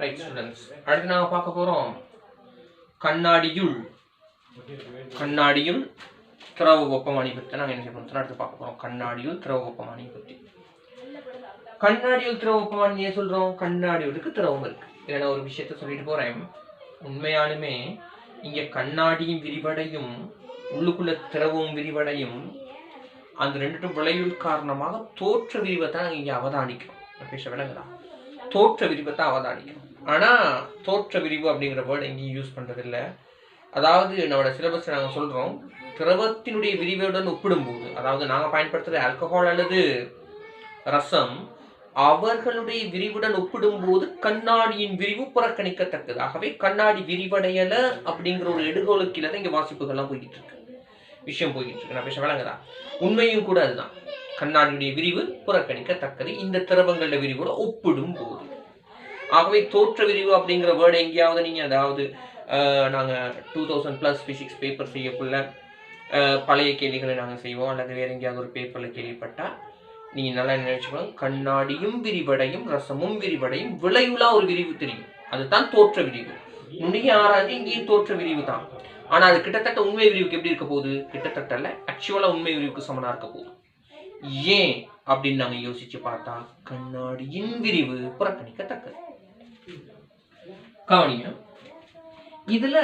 Right students, அடுத்து நாங்கள் பார்க்க போகிறோம் கண்ணாடியுள் திரவ வெப்பமானி பற்றி நாங்கள் என்ன செய்யணும் அடுத்து பார்க்க போகிறோம். கண்ணாடியுள் திரவ வெப்பமானியை பற்றி. கண்ணாடியுள் திரவ வெப்பமானி ஏன் சொல்கிறோம்? கண்ணாடியுளுக்கு திரவம் இருக்கு. இதில் நான் ஒரு விஷயத்த சொல்லிட்டு போகிறேன். உண்மையாலுமே இங்கே கண்ணாடியும் விரிவடையும், உள்ளுக்குள்ள திரவம் விரிவடையும், அந்த ரெண்டும் விளைவுள் காரணமாக தோற்ற விரிவை தான் நாங்கள் இங்கே அவதானிக்கிறோம். பேச விளங்குதா? தோற்ற விரிவை தான் அவதானிக்கிறோம். ஆனால் தோற்ற விரிவு அப்படிங்கிற வேர்டு எங்கேயும் யூஸ் பண்ணுறதில்ல. அதாவது நம்மளோட சிலபஸ் நாங்கள் சொல்கிறோம், திரவத்தினுடைய விரிவுடன் ஒப்பிடும்போது, அதாவது நாங்கள் பயன்படுத்துகிற ஆல்கஹால் அல்லது ரசம் அவர்களுடைய விரிவுடன் ஒப்பிடும்போது கண்ணாடியின் விரிவு புறக்கணிக்கத்தக்கது. ஆகவே கண்ணாடி விரிவடையலை அப்படிங்கிற ஒரு எடுகோலுக்கு கீழே தான் இங்கே வாசிப்புகள்லாம் போய்கிட்டு இருக்கு, விஷயம் போய்கிட்டு இருக்கு. நான் பேச விளங்குதா? உண்மையும் கூட அதுதான். கண்ணாடியுடைய விரிவு புறக்கணிக்கத்தக்கது இந்த திரவங்களோட விரிவோட ஒப்பிடும் போது. ஆகவே தோற்ற விரிவு அப்படிங்கிற வேர்டு எங்கேயாவது நீங்கள், அதாவது நாங்கள் 2000+ ஃபிசிக்ஸ் பேப்பர் செய்யக்குள்ள பழைய கேள்விகளை நாங்கள் செய்வோம், அல்லது வேற எங்கேயாவது ஒரு பேப்பரில் கேள்விப்பட்டால் நீங்கள் நல்லா நினைச்சுக்கணும், கண்ணாடியும் விரிவடையும் ரசமும் விரிவடையும் விளைவுலா ஒரு விரிவு தெரியும், அதுதான் தோற்ற விரிவு. நுண்ணிய ஆராய்ச்சி இங்கேயும் தோற்ற விரிவு தான். ஆனால் அது கிட்டத்தட்ட உண்மை விரிவுக்கு எப்படி இருக்க போகுது? கிட்டத்தட்ட இல்லை, ஆக்சுவலாக உண்மை விரிவுக்கு சமனாக இருக்க போகுது. ஏன் அப்படின்னு நாங்கள் யோசிச்சு பார்த்தா கண்ணாடியின் விரிவு புறக்கணிக்கத்தக்கது. கவனிங்க, இதுல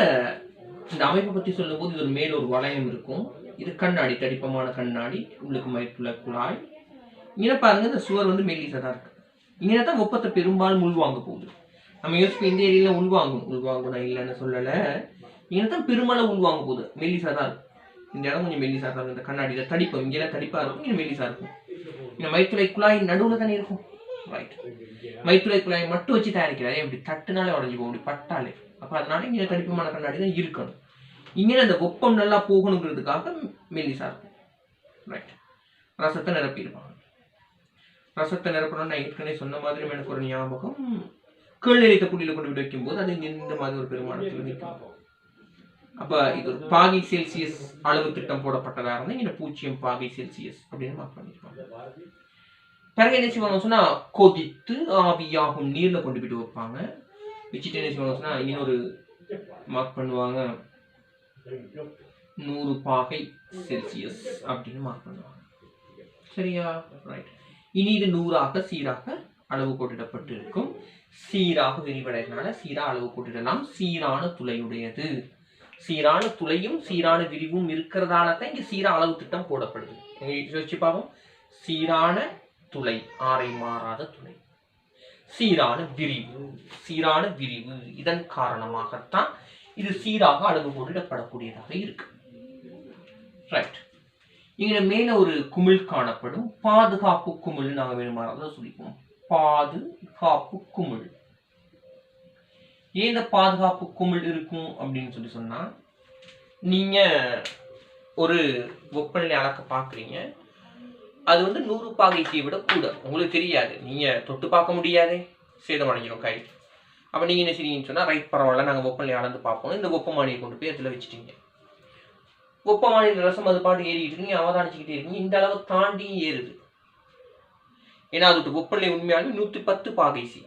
இந்த அமைப்பை பத்தி சொல்லும் போது இது ஒரு மேல ஒரு வளையம் இருக்கும். இது கண்ணாடி, தடிப்பமான கண்ணாடி, உள்ளுக்கு மயிற்றுள்ள குழாய். இங்கே பாருங்க, இந்த சுவர் வந்து மெல்லிசா தான் இருக்கு. இங்கே தான் வெப்பத்தை பெரும்பாலும் உள்வாங்க போகுது. நம்ம யோசிப்போம் இந்த ஏரியில உள்வாங்கும் இல்லைன்னு சொல்லலை. இங்கே தான் பெரும்பாலும் உள்வாங்க போகுது, மெல்லிசா தான் இருக்கும். இந்த இடம் கொஞ்சம் மெல்லிசா தான் இருக்கும். இந்த கண்ணாடியில தடிப்பம் இங்கெல்லாம் தடிப்பா இருக்கும், இங்கே மெல்லிசா இருக்கும். இந்த மயிற்றுளை குழாய் நடுவில் தானே இருக்கும். ரைட், மயிற்றுளை குழாயை மட்டும் வச்சு தயாரிக்கிறாரு. இப்படி தட்டுனாலே உடஞ்சி போகும், இப்படி பட்டாலே. அப்ப அதனால இங்கே தடிப்பமான கண்ணாடி தான் இருக்கணும். இங்கே அந்த வெப்பம் நல்லா போகணுங்கிறதுக்காக மெல்லிசா இருக்கும். ரைட், ரசத்தை நிரப்பிடுவாங்க. ரசத்தை நிரப்பணும்னு நான் ஏற்கனவே சொன்ன மாதிரி எனக்கு ஒரு ஞாபகம், கீழ்நிலைத்த புள்ளியில கொண்டு விட்டு வைக்கும் போது அது இந்த மாதிரி ஒரு பெருமானத்தில் நிற்கும். அப்ப இது ஒரு பாகை செல்சியஸ் அளவு திட்டம் போடப்பட்டதாக இருந்தால் இங்கே 0 பாகை செல்சியஸ் அப்படின்னு மார்க் பண்ணிருப்பாங்க. பிறகு என்ன செய்வாங்க சொன்னா, கொதித்து ஆவியாகும் நீர்ல கொண்டு போயிட்டு வைப்பாங்க. வச்சுட்டு என்ன செய்வாங்க சொன்னா, இன்னொரு மார்க் பண்ணுவாங்க, 100 பாகை செல்சியஸ் அப்படின்னு மார்க் பண்ணுவாங்க. சரியா? ரைட். இனி இது 100ஆக சீராக அளவு கூட்டிடப்பட்டு இருக்கும். சீராக விரிவடைறதுனால சீரா அளவு கூட்டிடலாம். சீரான துளையுடையது. சீரான துளையும் சீரான விரிவும் இருக்கிறதால தான் இங்க சீரா அளவு திட்டம் போடப்படுது. யோசிச்சு பார்ப்போம். சீரான துளை, ஆரை மாறாத துளை, சீரான விரிவு, இதன் காரணமாகத்தான் இது சீராக அளவு கூட்டிடப்படக்கூடியதாக இருக்கு. ரைட். இங்க மேல ஒரு குமிழ் காணப்படும், பாதுகாப்பு குமிழ் நாங்க வேணுமாறத சொல்லிப்போம். பாதுகாப்பு குமிழ். ஏன் இந்த பாதுகாப்பு குமிழ் இருக்கும் அப்படின்னு சொன்னா, நீங்க ஒரு வெப்பநிலை அளக்க பாக்குறீங்க, அது வந்து 100 பாகையை விட கூட, உங்களுக்கு தெரியாது, நீங்க தொட்டு பார்க்க முடியாதே, சேதம் அடைஞ்சிடும் கை. அப்ப நீங்க என்ன செய்றீங்கன்னு சொன்னா, ரைட் பரவாயில்ல, நாங்க வெப்பநிலை அளந்து பார்ப்போம், இந்த வெப்பமானியை கொண்டு போய் அதுல வச்சுட்டீங்க. வெப்பமானியில் ரசம் அது பாட்டு ஏறிட்டு இருக்கு, நீங்க அவதானிச்சுக்கிட்டே இருக்கீங்க, இந்த அளவு தாண்டி ஏறுது. ஏன்னா அது வெப்பநிலை உண்மையாலும் 110 பாகை சி.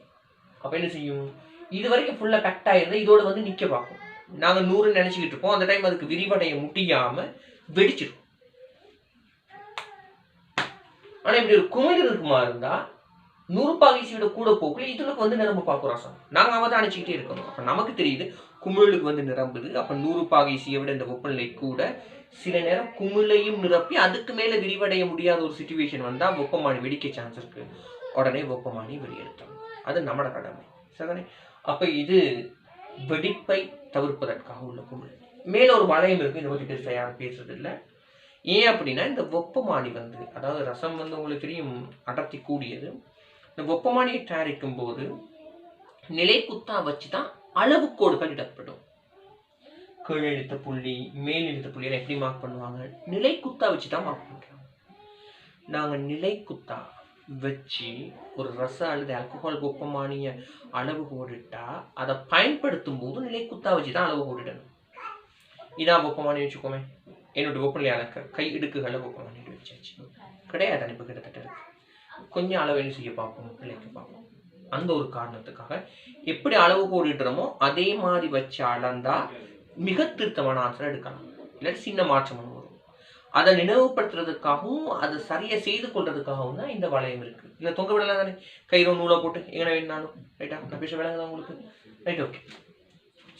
அப்ப என்ன செய்யும், இது வரைக்கும் ஃபுல்லா கட் ஆயிருந்தா இதோட வந்து நிக்க பார்க்கும். நாங்க 100 நினைச்சுக்கிட்டு இருப்போம், அந்த டைம் அதுக்கு விரிவடைய முடியாம வெடிச்சிடும். ஆனா இப்படி ஒரு குமிழ் இருக்குமா இருந்தா 100 பாகைசி விட கூட போக்குல இதுக்கு வந்து நிரம்ப பார்க்கும் ரசம். நாங்க அவதானிச்சுக்கிட்டே இருக்கணும். அப்ப நமக்கு தெரியுது குமிழுக்கு வந்து நிரம்புது. அப்ப 100 பாகைசியை விட இந்த வெப்பநிலை கூட. சில நேரம் குமிழையும் நிரப்பி அதுக்கு மேல விரிவடைய முடியாத ஒரு சிச்சுவேஷன் வந்தா வெப்பமானி வெடிக்க சான்ஸ் இருக்கு. உடனே வெப்பமானி வெளியெடுத்தோம். அது நம்மட கடமை. சரிதானே? அப்ப இது வெடிப்பை தவிர்ப்பதற்காக உள்ள குமிழ். மேல ஒரு வளையம் இருக்கு, இதை பத்தி யாரும் பேசுறது இல்லை. ஏன் அப்படின்னா, இந்த வெப்பமானி வந்து, அதாவது ரசம் வந்து உங்களுக்கு தெரியும் அடர்த்தி கூடியது. இந்த வெப்பமானியை தயாரிக்கும் போது நிலை குத்தா வச்சுதான் அளவு கோடுகள் இடப்படும். கீழ் எழுத்த புள்ளி, மேல் எழுத்த புள்ளியை எப்படி மார்க் பண்ணுவாங்க? நிலை குத்தா வச்சுதான் மார்க் பண்றாங்க. நாங்க நிலை குத்தா வச்சு ஒரு ரசம் அல்லது ஆல்கஹால் வெப்பமானிய அளவு போட்டுட்டா அதை பயன்படுத்தும் போது நிலை குத்தா வச்சுதான் அளவு போட்டுடணும். இதான் வெப்பமானி வச்சுக்கோமே, என்னோட வெப்பநிலை அளக்க கை இடுக்குகளை வெப்பமானிட்டு வச்சாச்சு. கிடையாது, அனுப்பு கிட்டத்தட்ட இருக்கு. கொஞ்சம் அளவு என்ன செய்ய பார்ப்போம், பிள்ளைக்கு பார்ப்போம். அந்த ஒரு காரணத்துக்காக எப்படி அளவு போடுறோமோ அதே மாதிரி வச்சு அளந்தா மிக திருத்தமான ஆன்சர் எடுக்கலாம், இல்லாட்டி சின்ன மாற்றம் வரும். அதை நினைவுபடுத்துறதுக்காகவும் அதை சரியா செய்து கொள்றதுக்காகவும் தான் இந்த வளையம் இருக்கு. இல்லை தொங்க விடலாம் தானே, கயிறோ நூலை போட்டு எங்கே வேணாலும். ரைட்டா, நான் பேச விளங்குதா உங்களுக்கு? Right, okay.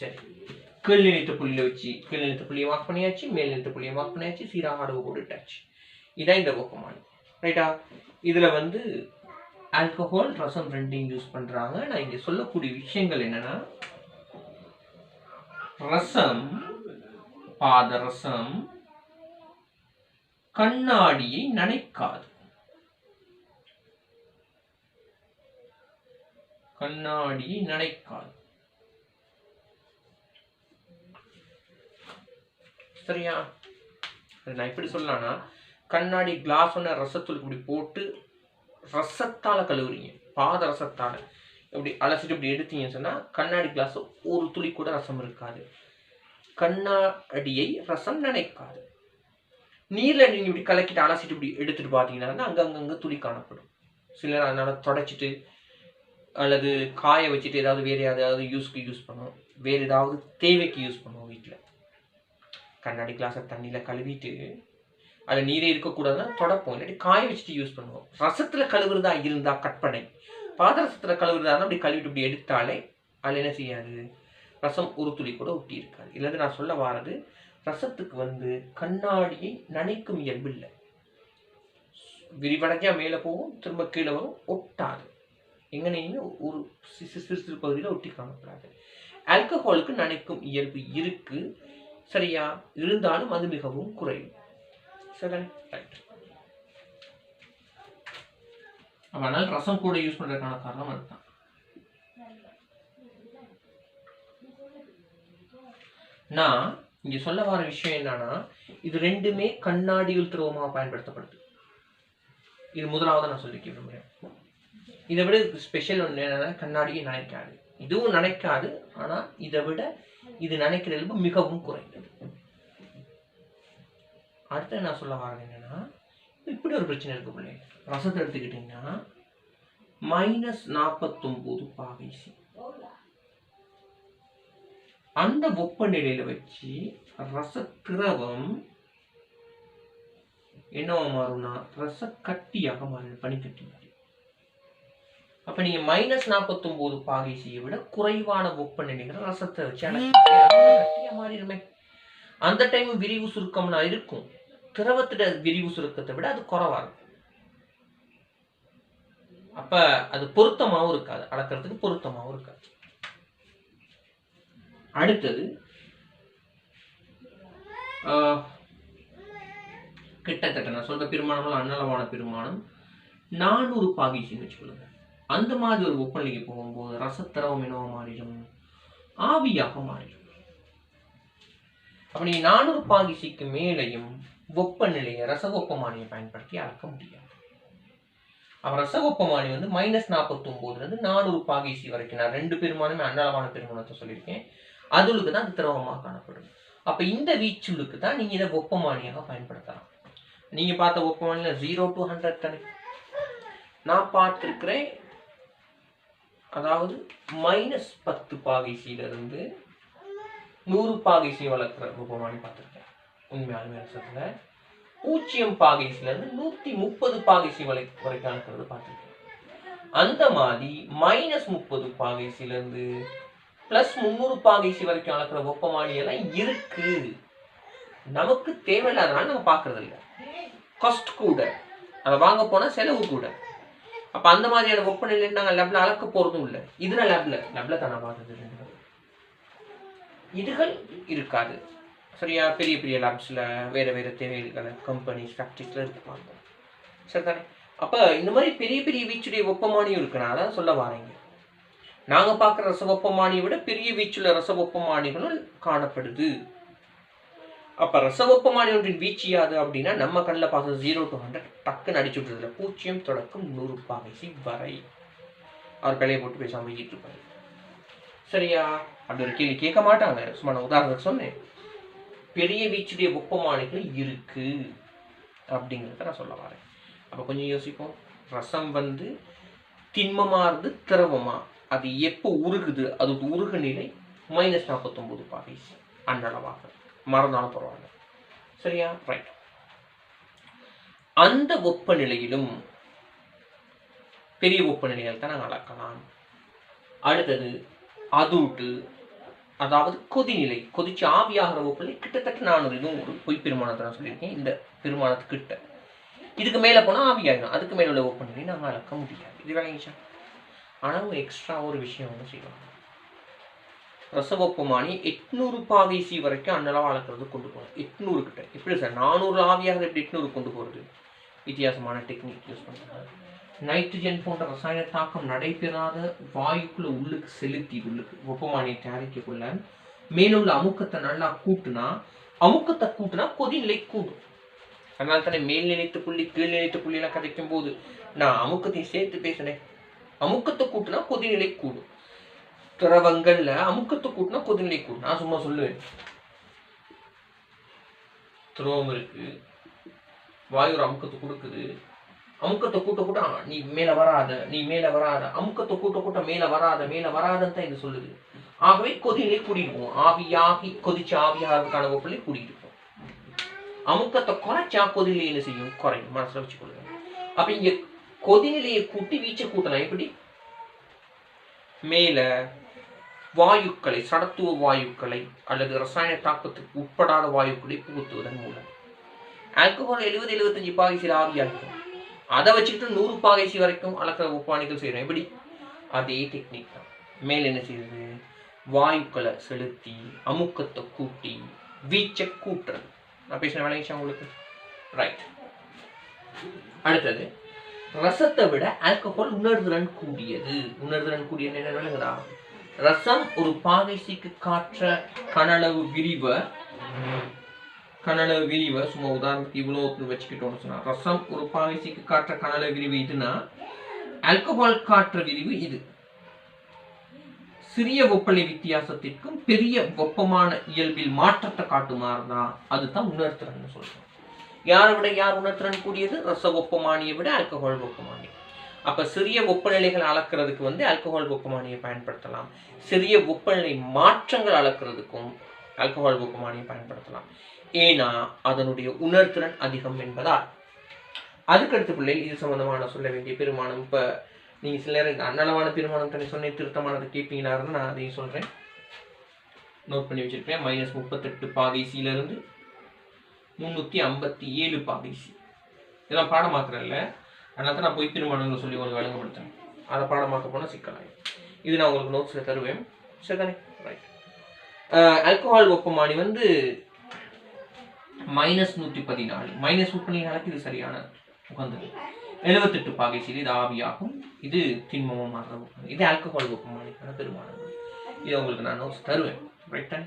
சரி, கீழ் நினைத்த புள்ளியை வச்சு கீழ் நினைத்த புள்ளியை மார்க் பண்ணியாச்சு, மேல் நினைத்த புள்ளியை மார்க் பண்ணியாச்சு, சீராக அளவு போட்டுட்டாச்சு. இதான் இந்த வெப்பமானி. ரைட்டா, இதுல வந்து ஆல்கஹால் ரசம் ரெண்டையும் யூஸ் பண்றாங்க. நான் இங்க சொல்லக்கூடிய விஷயங்கள் என்னன்னா, ரசம் பாதரசம் கண்ணாடியை நனைக்காது. கண்ணாடியை நனைக்காது. சரியா? நான் எப்படி சொல்லலாம்னா, கண்ணாடி கிளாஸ் ஒன்று ரசத்தூள் இப்படி போட்டு ரசத்தால கழுவுறீங்க, பாதரசத்தால இப்படி அலசிட்டு இப்படி எடுத்தீங்கன்னு சொன்னா கண்ணாடி கிளாஸ் ஒரு துளி கூட ரசம் இருக்காது. கண்ணாடியை ரசம் நினைக்காது. நீர்ல நீங்க இப்படி கலக்கிட்டு அலசிட்டு இப்படி எடுத்துட்டு பாத்தீங்கன்னா அங்கங்க துளி காணப்படும். சிலர் அதனால தொடச்சிட்டு அல்லது காய வச்சுட்டு ஏதாவது வேற ஏதாவது யூஸ் பண்ணுவோம், வேற ஏதாவது தேவைக்கு யூஸ் பண்ணுவோம் வீட்டில். கண்ணாடி கிளாஸை தண்ணியில கழுவிட்டு அதில் நீரே இருக்கக்கூடாதுன்னா தொடப்போம், இல்லாட்டி காய வச்சுட்டு யூஸ் பண்ணுவோம். ரசத்துல கழுவுறதா இருந்தா கற்பனை, பாதரசத்துல கழுவுறதா இருந்தால் அப்படி கழுவிட்டு இப்படி எடுத்தாலே அதில் என்ன செய்யாது, ரசம் ஒரு துளி கூட ஒட்டி இருக்காது. இல்லாட்டி நான் சொல்ல வாரது, ரசத்துக்கு வந்து கண்ணாடியை நனைக்கும் இயல்பு இல்லை. விரிவடைஞ்சா மேலே போகும், திரும்ப கீழே வரும், ஒட்டாது. எங்கனையுமே ஒரு சிறு சிறு பகுதியில் ஒட்டி காணப்படாது. ஆல்கஹாலுக்கு நனைக்கும் இயல்பு இருக்கு, சரியா, இருந்தாலும் அது மிகவும் குறையும். சரி, ரைட். அதனால ரசம் கூட யூஸ் பண்றதுக்கான காரணம் அதுதான். நான் இங்க சொல்ல வர விஷயம் என்னன்னா, இது ரெண்டுமே கண்ணாடியில் திரவமாக பயன்படுத்தப்படுது. இது முதலாவது நான் சொல்லிக்க விரும்புறேன். இதை விட ஸ்பெஷல் ஒன்று என்னன்னா, கண்ணாடியை நனைக்காது. இதுவும் நனைக்காது, ஆனா இதை விட இது நனைக்கிற இயல்பு மிகவும் குறைந்தது. அடுத்து நான் சொல்ல வரது என்னன்னா, இப்படி ஒரு பிரச்சனை இருக்கு பிள்ளை. ரசத்தை எடுத்துக்கிட்டீங்கன்னா -49 பாகை சி. அந்த வெப்பநிலையில வச்சு ரச திரவம் என்னவா மாறும்னா ரச கட்டியாக மாறும், பனிக்கட்டி மாதிரி. அப்ப நீங்க -49 பாகை சியை விட குறைவான வெப்பநிலைகள் ரசத்தை வச்சு கட்டியா மாறிடுமே. அந்த டைம் விரிவு சுருக்கம்னா இருக்கும், திரவத்திட விரிவு சுருக்கத்தை விட அது குறைவா இருக்கும். அப்ப அது பொருத்தமாவும் இருக்காது, அளக்கிறதுக்கு பொருத்தமாவும் இருக்காது. அடுத்தது கிட்டத்தட்ட நான் சொல்ற பெருமானம் அன்னளவான பெருமானம் 400 பாகிசின்னு வச்சுக்கொள்ளுங்க. அந்த மாதிரி ஒரு வெப்பநிலைக்கு போகும்போது ரசத்திரவம் என்னவா மாறிடும், ஆவியாக மாறிடும். அப்ப நீங்க 400 பாகிசிக்கு மேலையும் வெப்பநிலையை ரசவெப்பமானியை பயன்படுத்தி அளக்க முடியாது. அப்ப ரசவெப்பமானி வந்து -49 400 பாகிசி வரைக்கும், நான் 2 பெருமானமே அன்னளவான பெருமானத்தை சொல்லியிருக்கேன், அதுக்கு தான் அது திரவமாக காணப்படும். அப்ப இந்த வீச்சுளுக்கு தான் நீங்க இதை வெப்பமானியாக பயன்படுத்தலாம். நீங்க பார்த்த வெப்பமானில 0 to 100 தானே. நான் பார்த்திருக்கிறேன், அதாவது -10 பாகிசியில இருந்து 100 பாகிசி வளர்க்கிற வெப்பமானி பார்த்திருக்கேன். உண்மையாலுமே ரசத்துல 0 பாகிசில இருந்து 130 பாகிசி வரைக்கும் இருக்கிறது பார்த்திருக்கேன். அந்த மாதிரி -30 பாகிசில இருந்து +300 பாகிசி வரைக்கும் அளக்கிற வெப்பமானி எல்லாம் இருக்கு. நமக்கு தேவையில்லாதனால நம்ம பார்க்கறது இல்லை, காஸ்ட் கூட, அதை வாங்க போனா செலவு கூட. அப்ப அந்த மாதிரியான வெப்பநிலை நாங்கள் லேப்ல அளக்க போறதும் இல்லை. இதுல லேப்ல தானே பார்த்தது, இதுகள் இருக்காது. சரியா, பெரிய பெரிய லேப்ஸ்ல வேற வேற தேவைகள் கம்பெனிஸ் ஃபேக்டரிஸ்ல இருப்பாங்க. சரிதானே. அப்ப இந்த மாதிரி பெரிய பெரிய வீச்சுடைய வெப்பமானியும் இருக்கு. நான் அதான் சொல்ல வரேங்க, நாங்க பார்க்குற ரசவெப்பமானியை விட பெரிய வீச்சுள்ள ரசவெப்பமானிகளும் காணப்படுது. அப்ப ரசவெப்பமானி ஒன்றின் வீச்சு யாது அப்படின்னா, நம்ம கண்ணில் பார்த்த 0 to 100 டக்குன்னு அடிச்சு விட்டுறதுல 0 தொடக்கம் 100 பாகிசி வரை. அவர் பிழையை போட்டு பேசாம போய்கிட்டு இருப்பாரு. சரியா, அப்படி ஒரு கேள்வி கேட்க மாட்டாங்க. சும்மா நான் உதாரணத்துக்கு சொன்னேன், பெரிய வீச்சுடைய வெப்பமானிகள் இருக்கு அப்படிங்கிறத நான் சொல்ல வரேன். அப்ப கொஞ்சம் யோசிப்போம். ரசம் வந்து திண்மமா இருந்து திரவமா, அது எப்போ உருகுது, அது உருகு நிலை -49 பாகை சி அன்னளவாக. மறந்தாலும் பரவாயில்ல. சரியா? ரைட். அந்த வெப்பநிலையிலும் பெரிய வெப்பநிலைகள் தான் நாங்கள் அளக்கலாம். அடுத்தது அதூட்டு, அதாவது கொதிநிலை, கொதிச்சு ஆவியாகிற வெப்பநிலை கிட்டத்தட்ட 400. இதுவும் ஒரு பொய் பெருமானத்தை நான் சொல்லியிருக்கேன். இந்த பெருமானத்துக்கிட்ட இதுக்கு மேலே போனால் ஆவியாகிடும். அதுக்கு மேலே உள்ள வெப்பநிலை நாங்கள் அளக்க முடியாது. இது விளங்கிச்சா? ஆனால் ஒரு எக்ஸ்ட்ரா ஒரு விஷயம் ஒன்று செய்வாங்க. ரசவெப்பமானி 800 பாகை சி வரைக்கும் அன்னளவு அளக்கிறது கொண்டு போகணும். 800 கிட்ட எப்படி சார் 400 ஆவியாக எப்படி 800 கொண்டு போகிறது? வித்தியாசமான டெக்னிக் யூஸ் பண்ணுறாங்க. நைட்ரஜன் போன்ற ரசாயன தாக்கம் நடைபெறாத வாயுக்குள்ள உள்ளுக்கு செலுத்தி உள்ளுக்கு வெப்பமானியை தயாரிக்கக்குள்ள மேலுள்ள அமுக்கத்தை நல்லா கூட்டுனா, அமுக்கத்தை கூட்டுனா கொதிநிலை கூடும். அதனால தானே மேல் நிலைத்த புள்ளி கீழ் நிலைத்த புள்ளியெல்லாம் கதைக்கும் போது நான் அமுக்கத்தையும் சேர்த்து பேசுனேன். அமுக்கத்தை கூட்டுனா கொதிநிலை கூடும். திரவங்கள்ல அமுக்கத்தை கூட்டினா கொதிநிலை கூடும். நான் சும்மா சொல்லுவேன், திரவம் இருக்கு, வாயு ஒரு அமுக்கத்தை கொடுக்குது, அமுக்கத்தை கூட்ட கூட்ட நீ மேல வராத, நீ மேல வராத, அமுக்கத்தை கூட்ட கூட்ட மேல வராத மேல வராதன்னு தான் இது சொல்லுது. ஆகவே கொதிநிலை கூடிருக்கும். ஆவியாகி கொதிச்சு ஆவியாகிறதுக்கான வெப்பநிலை கூடிட்டு இருக்கும். அமுக்கத்தை குறைச்சா கொதிநிலை என்ன செய்யும்? குறையும். மனசுல வச்சுக்கொள்ளுங்க. அப்ப இங்க கொதிநிலையை கூட்டி வீச்சை கூட்டலாம். எப்படி? மேல வாயுக்களை, சடத்துவ வாயுக்களை அல்லது ரசாயன தாக்கத்துக்கு உட்படாத வாயுக்களை புகுத்துவதன் மூலம் ஆல்கஹால் 70-75 பாகை சி ஆவியாகும். அதை வச்சுக்கிட்டு 100 பாகை சி வரைக்கும் அளக்கிற வெப்பமானிகள் செய்யறோம். எப்படி? அதே டெக்னிக் தான். மேல என்ன செய்யுது? வாயுக்களை செலுத்தி அமுக்கத்தை கூட்டி வீச்சை கூட்டுறது. நான் பேசின விளங்கிச்சா உங்களுக்கு? ரைட். அடுத்தது, ரசத்தை விட ஆல்கஹால் உணர்திறன் கூடியது. உணர்திறன் கூடியது என்ன விளங்குதா? ரசம் ஒரு பாகை சிக்கு காற்ற கனளவு விரிவை சும்மா உதாரணத்துக்கு இவ்வளவு வச்சுக்கிட்டோம்னு சொன்னா, ரசம் ஒரு பாகை சிக்கு காற்ற கனளவு விரிவு இதுனா, ஆல்கஹால் காற்ற விரிவு இது. சிறிய வெப்பநிலை வித்தியாசத்திற்கும் பெரிய வெப்பமான இயல்பில் மாற்றத்தை காட்டுமாறுதான் அதுதான் உணர்திறன் சொல்றோம். யாரை விட யார் உணர்திறன் கூடியது? ரச வெப்பமானியை விட ஆல்கஹால் வெப்பமானி. அப்ப சிறிய வெப்பநிலைகள் அளக்கிறதுக்கு ஆல்கஹால் வெப்பமானியை பயன்படுத்தலாம். சிறிய வெப்பநிலை மாற்றங்கள் அளக்கிறதுக்கும் ஆல்கஹால் வெப்பமானியை பயன்படுத்தலாம். ஏன்னா அதனுடைய உணர்திறன் அதிகம் என்பதால். அதுக்கடுத்த பிள்ளைகள் இது சம்பந்தமான சொல்ல வேண்டிய பெருமானம். இப்ப நீங்க சில நேரம் அன்னளவான பெருமானம் தனி சொன்ன திருத்தமானதை கேட்பீங்களா இருந்தா நான் அதையும் சொல்றேன். நோட் பண்ணி வச்சிருக்கேன். -38 பாகை சில இருந்து 357 பாகை சி. இதெல்லாம் பாடமாக்குறேன்ல, அதனால தான் நான் போய் பெருமானங்கள் சொல்லி உங்களுக்கு வழங்கப்படுத்தேன். அதை பாடமாக்க போனால் சிக்கலாகும். இது நான் உங்களுக்கு நோட்ஸில் தருவேன். சரிதானே? ரைட். ஆல்கஹால் வெப்பமானி -114 மைனஸ் வெப்பநிலைக்கு இது சரியான உகந்தது. 78 பாகை சி இது ஆவியாகும். இது திண்மமாக மாறும். இது ஆல்கஹால் வெப்பமானிக்கான பெருமானங்கள். இதை உங்களுக்கு நான் நோட்ஸ் தருவேன். ரைட்டா?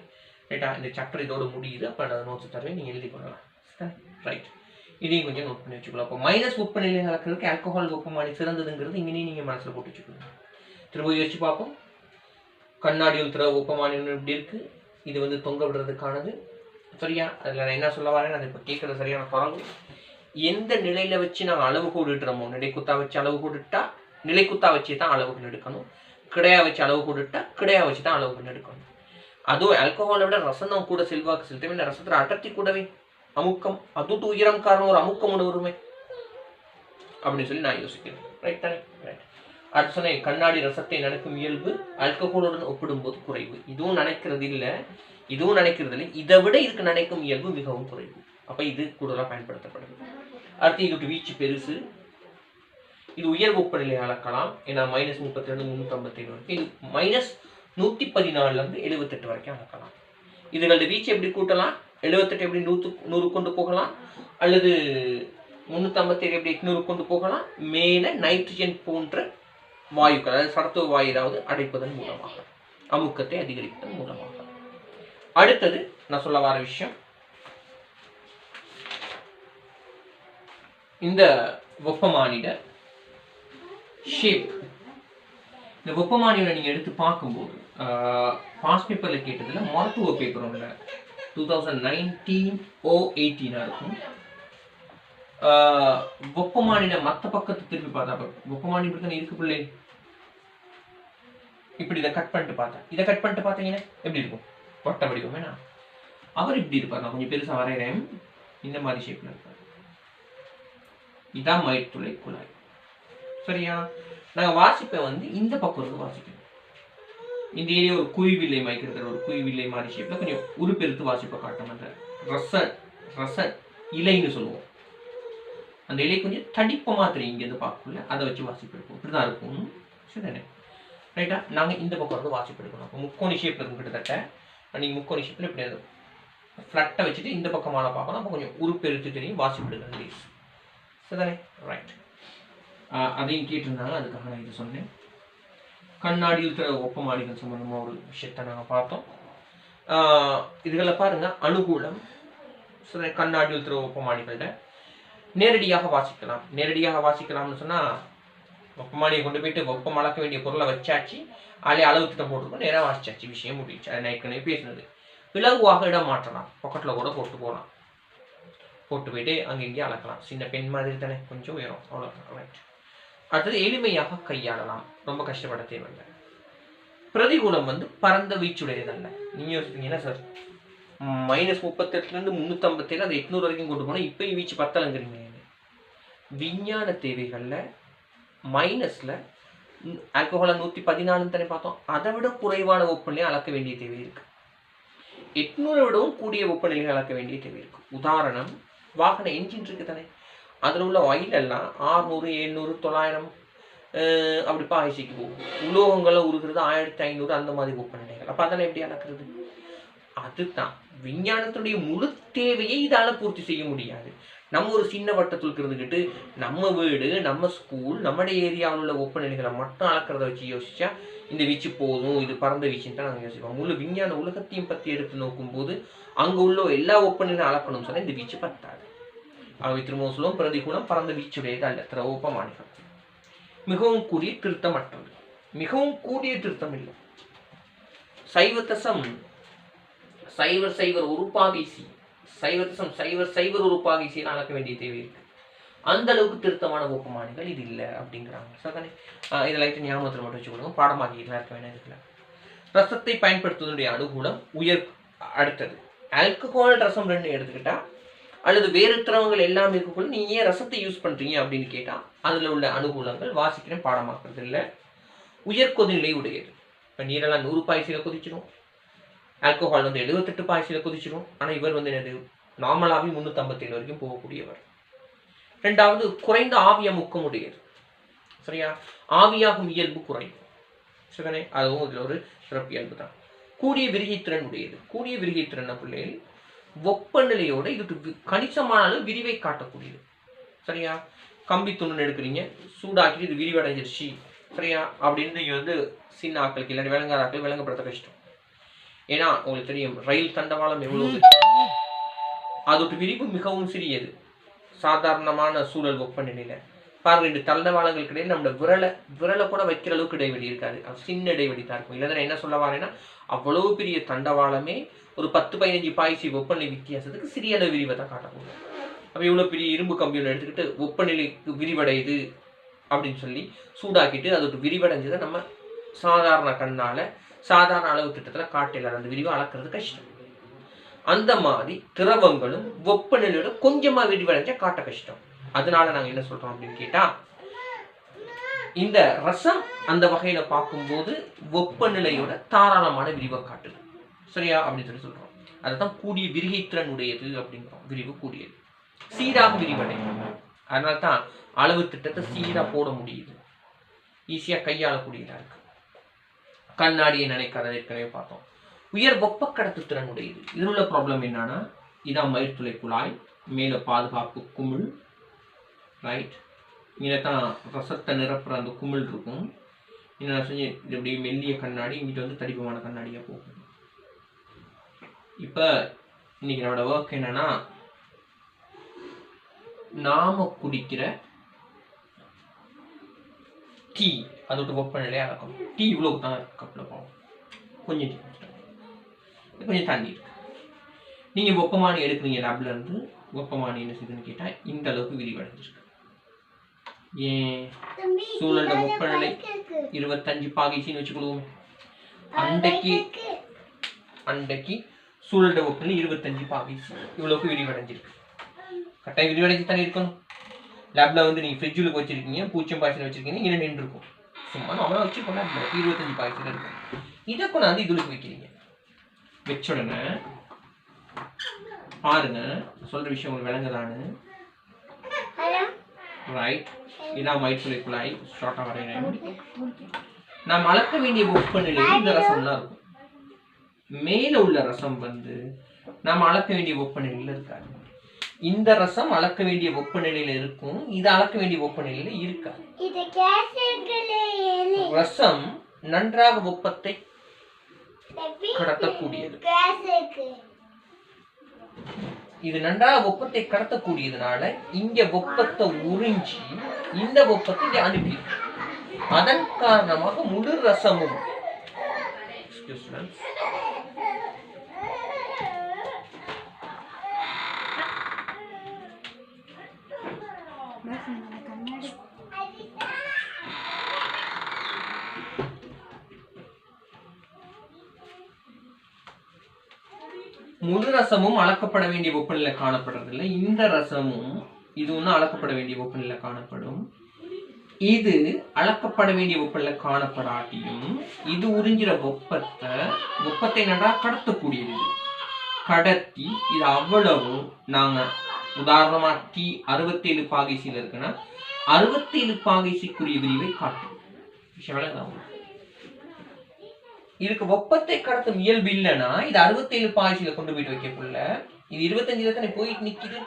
ரைட்டா? இந்த சாப்டர் இதோடு முடியுது. அப்போ நான் நோட்ஸ் தருவேன், நீங்கள் எழுதி கொள்ளலாம். ரைட். இதையும் கொஞ்சம் நோட் பண்ணி வச்சுக்கலாம். அப்போ மைனஸ் வெப்பநிலை அளக்கிறதுக்கு ஆல்கஹால் வெப்பமானி சிறந்ததுங்கிறது இங்கேயும் நீங்கள் மனசில் போட்டு வச்சுக்கணும். திரும்ப யோசிச்சு பார்ப்போம். கண்ணாடியில் திரவ வெப்பமானி இப்படி இருக்கு. இது தொங்க விடுறதுக்கானது. சரியா? அதில் நான் என்ன சொல்ல வரேன், அது இப்போ கேட்குறது சரியான குறவு. எந்த நிலையில வச்சு நாங்கள் அளவு கூடுட்டுறோமோ, நிலைக்குத்தா வச்சு அளவு கூடுட்டா நிலைக்குத்தா வச்சு தான் அளவுகள் எடுக்கணும். கிடையா வச்சு அளவு கூடுட்டா கிடையா வச்சு தான் அளவுகள் எடுக்கணும். அதுவும் ஆல்கஹாலை விட ரசம் தான் கூட செல்வாக்கு செலுத்தவே. இந்த ரசத்தில் அடர்த்தி கூடவே, அமுக்கம் அதுட்டு உயரம் காரணம் ஒரு அமுக்கம் ஒன்று வருமே அப்படின்னு சொல்லி நான் யோசிக்கிறேன். ரைட் தானே? ரைட். அடுத்து சொன்னேன், கண்ணாடி ரசத்தை நினைக்கும் இயல்பு ஆல்கஹாலுடன் ஒப்பிடும்போது குறைவு. இதுவும் நினைக்கிறது இல்லை, இதுவும் நினைக்கிறது இல்லை. இதை விட இதுக்கு நினைக்கும் இயல்பு மிகவும் குறைவு. அப்ப இது கூடுதலாக பயன்படுத்தப்படுது. அடுத்து இதுக்கு வீச்சு பெருசு. இது உயர் வெப்பநிலை அளக்கலாம். ஏன்னா -32 357 வரைக்கும். இது -114 இருந்து 78 வரைக்கும் அளக்கலாம். இதுகளோட வீச்சு எப்படி கூட்டலாம்? 78 எப்படி 100 கொண்டு போகலாம், அல்லது 357 எப்படி 800 கொண்டு போகலாம். மேல நைட்ரஜன் போன்ற வாயுக்கள், அதாவது சடத்துவ வாயு ஏதாவது அடைப்பதன் மூலமாக, அமுக்கத்தை அதிகரிப்பதன் மூலமாக. அடுத்தது நான் சொல்ல வர விஷயம், இந்த வெப்பமானிட ஷேப். இந்த வெப்பமானியோட நீங்க எடுத்து பார்க்கும்போது பாஸ் பேப்பர்ல கேட்டதுல மருத்துவ பேப்பர் ஒன்று 2019 or 18 இருக்கும். வெப்பமானிட மற்ற பக்கத்தை திருப்பி பார்த்தா வெப்பமானி இப்படி தானே இருக்கு பிள்ளை. இப்படி இதை கட் பண்ணிட்டு பார்த்தீங்கன்னா எப்படி இருக்கும்? வட்ட வடிவம். ஏன்னா அவர் இப்படி இருப்பார். நான் கொஞ்சம் பெருசா வரைகிறேன். இந்த மாதிரி ஷேப்ல இருப்பார். இதான் மயிர்துளை குழாய். சரியா? நாங்க வாசிப்பை வந்து இந்த பக்கம் இருந்து வாசிக்கணும். இந்த ஏரியா ஒரு குவிவில்லை மைக்கிறது, ஒரு குவிவில்லை மாதிரி ஷேப்ல கொஞ்சம் உருப்பெருத்து வாசிப்பை காட்டும். அந்த ரச இலைன்னு சொல்லுவோம். அந்த இலை கொஞ்சம் தடிப்பமா தெரியும் இங்கேருந்து பார்க்கல. அதை வச்சு வாசிப்பு எடுப்போம். இப்படிதான் இருக்கும். சரிதானே? ரைட்டா? நாங்கள் இந்த பக்கம் வந்து வாசிப்பு எடுக்கணும். அப்போ முக்கோணி ஷேப்ல இருக்கும் கிட்டத்தட்ட. நீங்கள் முக்கோணி ஷேப்ல இப்படி ஃப்ளட்டை வச்சுட்டு இந்த பக்கமான பார்க்கணும். அப்போ கொஞ்சம் உருப்பெருத்து தெரியும் வாசிப்பு எடுக்கிறது. சரிதானே? ரைட். அதையும் கேட்டிருந்தாங்க, அதுக்காக நான் இது சொன்னேன். கண்ணாடியில் திற ஒப்பமானிகள் சம்பந்தமாக ஒரு விஷயத்தை நாங்கள் பார்த்தோம். இதுகளில் பாருங்க, அனுகூலம் கண்ணாடியில் திற ஒப்பமானிகள்கிட்ட நேரடியாக வாசிக்கலாம். நேரடியாக வாசிக்கலாம்னு சொன்னால் வெப்பமானியை கொண்டு போயிட்டு வெப்பம் அளக்க வேண்டிய பொருளை வச்சாச்சு, அளவு திட்டம் போட்டுருக்கோம், நேராக வாசிச்சாச்சு, விஷயம் முடிச்சு. அதை நான் ஏற்கனவே பேசினது. இலகுவாக இடம் மாற்றலாம், பக்கத்தில் கூட போட்டு போகலாம், போட்டு போயிட்டு அங்கே இங்கேயே அளக்கலாம். சின்ன பெண் மாதிரி தானே, கொஞ்சம் உயரம், அவ்வளோதான். ரைட். அடுத்தது எளிமையாக கையாளலாம், ரொம்ப கஷ்டப்பட தேவையில்லை. பிரதிகூலம் வந்து பரந்த வீச்சுடையதல்ல. நீங்க யோசிப்பீங்கன்னா சார் -38 357 அது 800 வரைக்கும் கொண்டு போனால் இப்பயும் வீச்சு 10 விஞ்ஞான தேவைகள்ல மைனஸ்ல ஆல்கஹாலை 114 தானே பார்த்தோம். அதை விட குறைவான வெப்பநிலையை அளக்க வேண்டிய தேவை இருக்கு. 800 விடவும் கூடிய வெப்பநிலையை அளக்க வேண்டிய தேவை இருக்கு. உதாரணம், வாகன என்ஜின் இருக்கு தானே, அதில் உள்ள ஆயில் எல்லாம் 600 700 900 அப்படி பாய்ச்சிக்கு போகும். உலோகங்களை உருகிறது 1500 அந்த மாதிரி வெப்பநிலைகள். அப்போ அதெல்லாம் எப்படி அளக்குறது? அதுதான் விஞ்ஞானத்துடைய முழு தேவையை இதால பூர்த்தி செய்ய முடியாது. நம்ம ஒரு சின்ன வட்டத்துக்கு இருந்துக்கிட்டு நம்ம வீடு, நம்ம ஸ்கூல், நம்முடைய ஏரியாவில் உள்ள வெப்பநிலைகளை மட்டும் அளக்கிறத வச்சு யோசிச்சா இந்த வீச்சு போதும், இது பறந்த வீச்சுன்னு தான் நாங்கள் யோசிப்போம். முழு விஞ்ஞான உலகத்தையும் பற்றி எடுத்து நோக்கும்போது அங்கே உள்ள எல்லா வெப்பநிலையும் அளக்கணும்னு சொன்னால் இந்த வீச்சு பத்தாது. அவை திரும்பவும் சொல்லுவோம், பிரதிகூலம் பறந்த வீச்சுடையது அல்ல. திரவ வெப்பமானிகள் மிகவும் கூடிய திருத்தமற்றது. மிகவும் கூடிய திருத்தம் இல்லை. 0.001 உறுப்பாகிசி 0.001 உறுப்பாகிசியில் அளக்க வேண்டிய தேவை இருக்கு. அந்த அளவுக்கு திருத்தமான வெப்பமானிகள் இது இல்லை அப்படிங்கிறாங்க. சரிதானே? இதை லைட்டு ஞாபகத்தில் மட்டும் வச்சுக்கொள்ளுங்க, பாடமாக்கிட்டுலாம் இருக்க வேண்டியது இருக்குல்ல. ரசத்தை பயன்படுத்துவதனுடைய அனுகூலம் அடுத்தது ஆல்கஹால் ரசம் 2 எடுத்துக்கிட்டா அல்லது வேறு திரவங்கள் எல்லாமே இருக்கக்குள்ள நீங்க ஏன் ரசத்தை யூஸ் பண்றீங்க அப்படின்னு கேட்டா அதுல உள்ள அனுகூலங்கள் வாசிக்கிறேன், பாடமாக்குறது இல்லை. உயர் கொதிநிலை உடையது. இப்போ நீரெல்லாம் 100 பாய்ச்சியில கொதிச்சிடும், ஆல்கஹால் வந்து 78 பாய்ச்சியில கொதிச்சிடும். ஆனா இவர் வந்து என்னது நார்மலாகவே 357 வரைக்கும் போகக்கூடியவர். ரெண்டாவது, குறைந்த ஆவி அமுக்கம் உடையது. சரியா? ஆவியாகும் இயல்பு குறையும். சரிதானே? அதுவும் இதுல ஒரு சிறப்பு இயல்பு தான். கூடிய விரிகைத்திறன் உடையது. கூடிய விரிகைத்திறன் பிள்ளைகள் வெப்பநிலையோட இதுக்கு கணிசமான அளவு விரிவை காட்டக்கூடியது. சரியா? கம்பி துணி எடுக்கிறீங்க, சூடாக்கிட்டு இது விரிவடைஞ்சிருச்சு, சரியா அப்படின்னு நீங்க வந்து சின்ன ஆக்களுக்கு இல்லாட்டி விளங்காத ஆக்கள் விளங்கப்படுத்த கஷ்டம். ஏன்னா உங்களுக்கு தெரியும் ரயில் தண்டவாளம் எவ்வளவு, அதோட விரிவு மிகவும் சிறியது. சாதாரணமான சூழல் வெப்பநிலையில பாருங்க, 2 தண்டவாளங்களுக்கு இடையே நம்ம விரலை கூட வைக்கிற அளவுக்கு இடைவெளி இருக்காது, சின்ன இடைவெளி தான் இருக்கும். இல்லை என்ன சொல்ல வரேன்னா அவ்வளவு பெரிய தண்டவாளமே ஒரு 10-15 பாய்ச்சி வெப்பநிலை வித்தியாசத்துக்கு சிறிய அளவு விரிவை தான் காட்டக்கூடும். அப்போ இவ்வளோ பெரிய இரும்பு கம்பியில் எடுத்துக்கிட்டு வெப்பநிலைக்கு விரிவடையுது அப்படின்னு சொல்லி சூடாக்கிட்டு அதோட விரிவடைஞ்சதை நம்ம சாதாரண கண்ணால சாதாரண அளவு திட்டத்தில் காட்டில் அந்த விரிவை அளக்கிறது கஷ்டம். அந்த மாதிரி திரவங்களும் வெப்பநிலையோட கொஞ்சமா விரிவடைஞ்சா காட்ட கஷ்டம். அதனால நாங்கள் என்ன சொல்றோம் அப்படின்னு கேட்டா இந்த ரசம் அந்த வகையில பார்க்கும்போது வெப்பநிலையோட தாராளமான விரிவை காட்டுது. சரியா? அப்படின்னு சொல்லி சொல்றோம். அதுதான் கூடிய விரிகைத்திறன் உடையது அப்படிங்கிறோம். விரிவு கூடியது, சீராக விரிவடையும். அதனால தான் அளவு திட்டத்தை சீரா போட முடியுது, ஈஸியா கையாளக்கூடியதா இருக்கு. கண்ணாடியை நினைக்காத ஏற்கனவே பார்த்தோம். உயர் வெப்ப கடத்து திறன் உடையது. இதில் உள்ள ப்ராப்ளம் என்னன்னா இதான் மயிர்துளை குழாய், மேல பாதுகாப்பு குமிழ், ரைட்? இங்கே தான் ரசத்தை நிரப்புற அந்த குமிழ் இருக்கும். என்ன செஞ்சு இப்படி மெல்லிய கண்ணாடி இங்கிட்ட வந்து தடிப்பமான கண்ணாடியா போகும். இப்ப இன்னைக்கு என்னோட ஒர்க் என்னன்னா நாம குடிக்கிற டீ அதோட வெப்பநிலையா இருக்கும். டீ இவ்வளவு தான் கப்பில் போகும், கொஞ்சம் டீ கொஞ்சம் தண்ணி இருக்கு. நீங்க வெப்பமானி எடுக்கிறீங்க லேப்ல இருந்து, வெப்பமானி என்ன செய்யுதுன்னு கேட்டா இந்த அளவுக்கு விரிவடைஞ்சிருக்கு. ஏன்? சூழலோட வெப்பநிலை 25 பாகைசின்னு வச்சுக்கொள்வோம். அண்டைக்கு சூழலோட வெப்பநிலை 25 பாகைசி இவ்வளவுக்கு விரிவடைஞ்சிருக்கு. கட்டாயம் விரிவடைஞ்சு தானே இருக்கணும். லேப்ல வந்து நீங்க ஃப்ரிட்ஜுல வச்சிருக்கீங்க, பூச்சம் பாய்ச்சல் வச்சிருக்கீங்க, இங்கே நின்று இருக்கும். சும்மா நம்மளா வச்சிருக்கோம். 25 பாய்ச்சல் இருக்கும். இதை கொண்டாந்து இதுக்கு வைக்கிறீங்க. வச்ச உடனே பாருங்க, சொல்ற விஷயம் உங்களுக்கு விளங்குதான்னு. ரைட், இதான் வயிற்றுலை குழாய். ஷார்ட்டா வரைகிறேன். நாம் அளக்க வேண்டிய வெப்பநிலையில் இந்த ரசம்லாம் இருக்கும். மேல உள்ள ரசம் வந்து நாம் அளக்க வேண்டிய வெப்பநிலையில இருக்காது. இந்த ரசம் அளக்க வேண்டிய வெப்பநிலையில இருக்கும், இது அளக்க வேண்டிய வெப்பநிலையில இருக்காது. ரசம் நன்றாக வெப்பத்தை கடத்தக்கூடியது. இது நன்றாக வெப்பத்தை கடத்தக்கூடியதுனால இங்க வெப்பத்தை உறிஞ்சி இந்த வெப்பத்தை இங்க அனுப்பி, அதன் காரணமாக முழு ரசமும் முழு ரசமும் அளக்கப்பட வேண்டிய வெப்பநிலை காணப்படுறதில்லை. இந்த ரசமும் இது ஒன்றும் அளக்கப்பட வேண்டிய வெப்பநிலை காணப்படும். இது அளக்கப்பட வேண்டிய வெப்பநிலை காணப்படாட்டியும் இது உறிஞ்சிற வெப்பத்தை நன்றாக கடத்தக்கூடியது. கடத்தி இது அவ்வளவும் நாங்க உதாரணமா T 67 பாகைசியில் இருக்குன்னா 67 பாகைசிக்குரிய விரிவை காட்டும். இதுக்கு வெப்பத்தை கடத்தும் இயல்பு இல்லைன்னா இது 67 பாகைசியில கொண்டு போயிட்டு வைக்கக்குள்ள இது 25ல தானே போயிட்டு நிக்குது.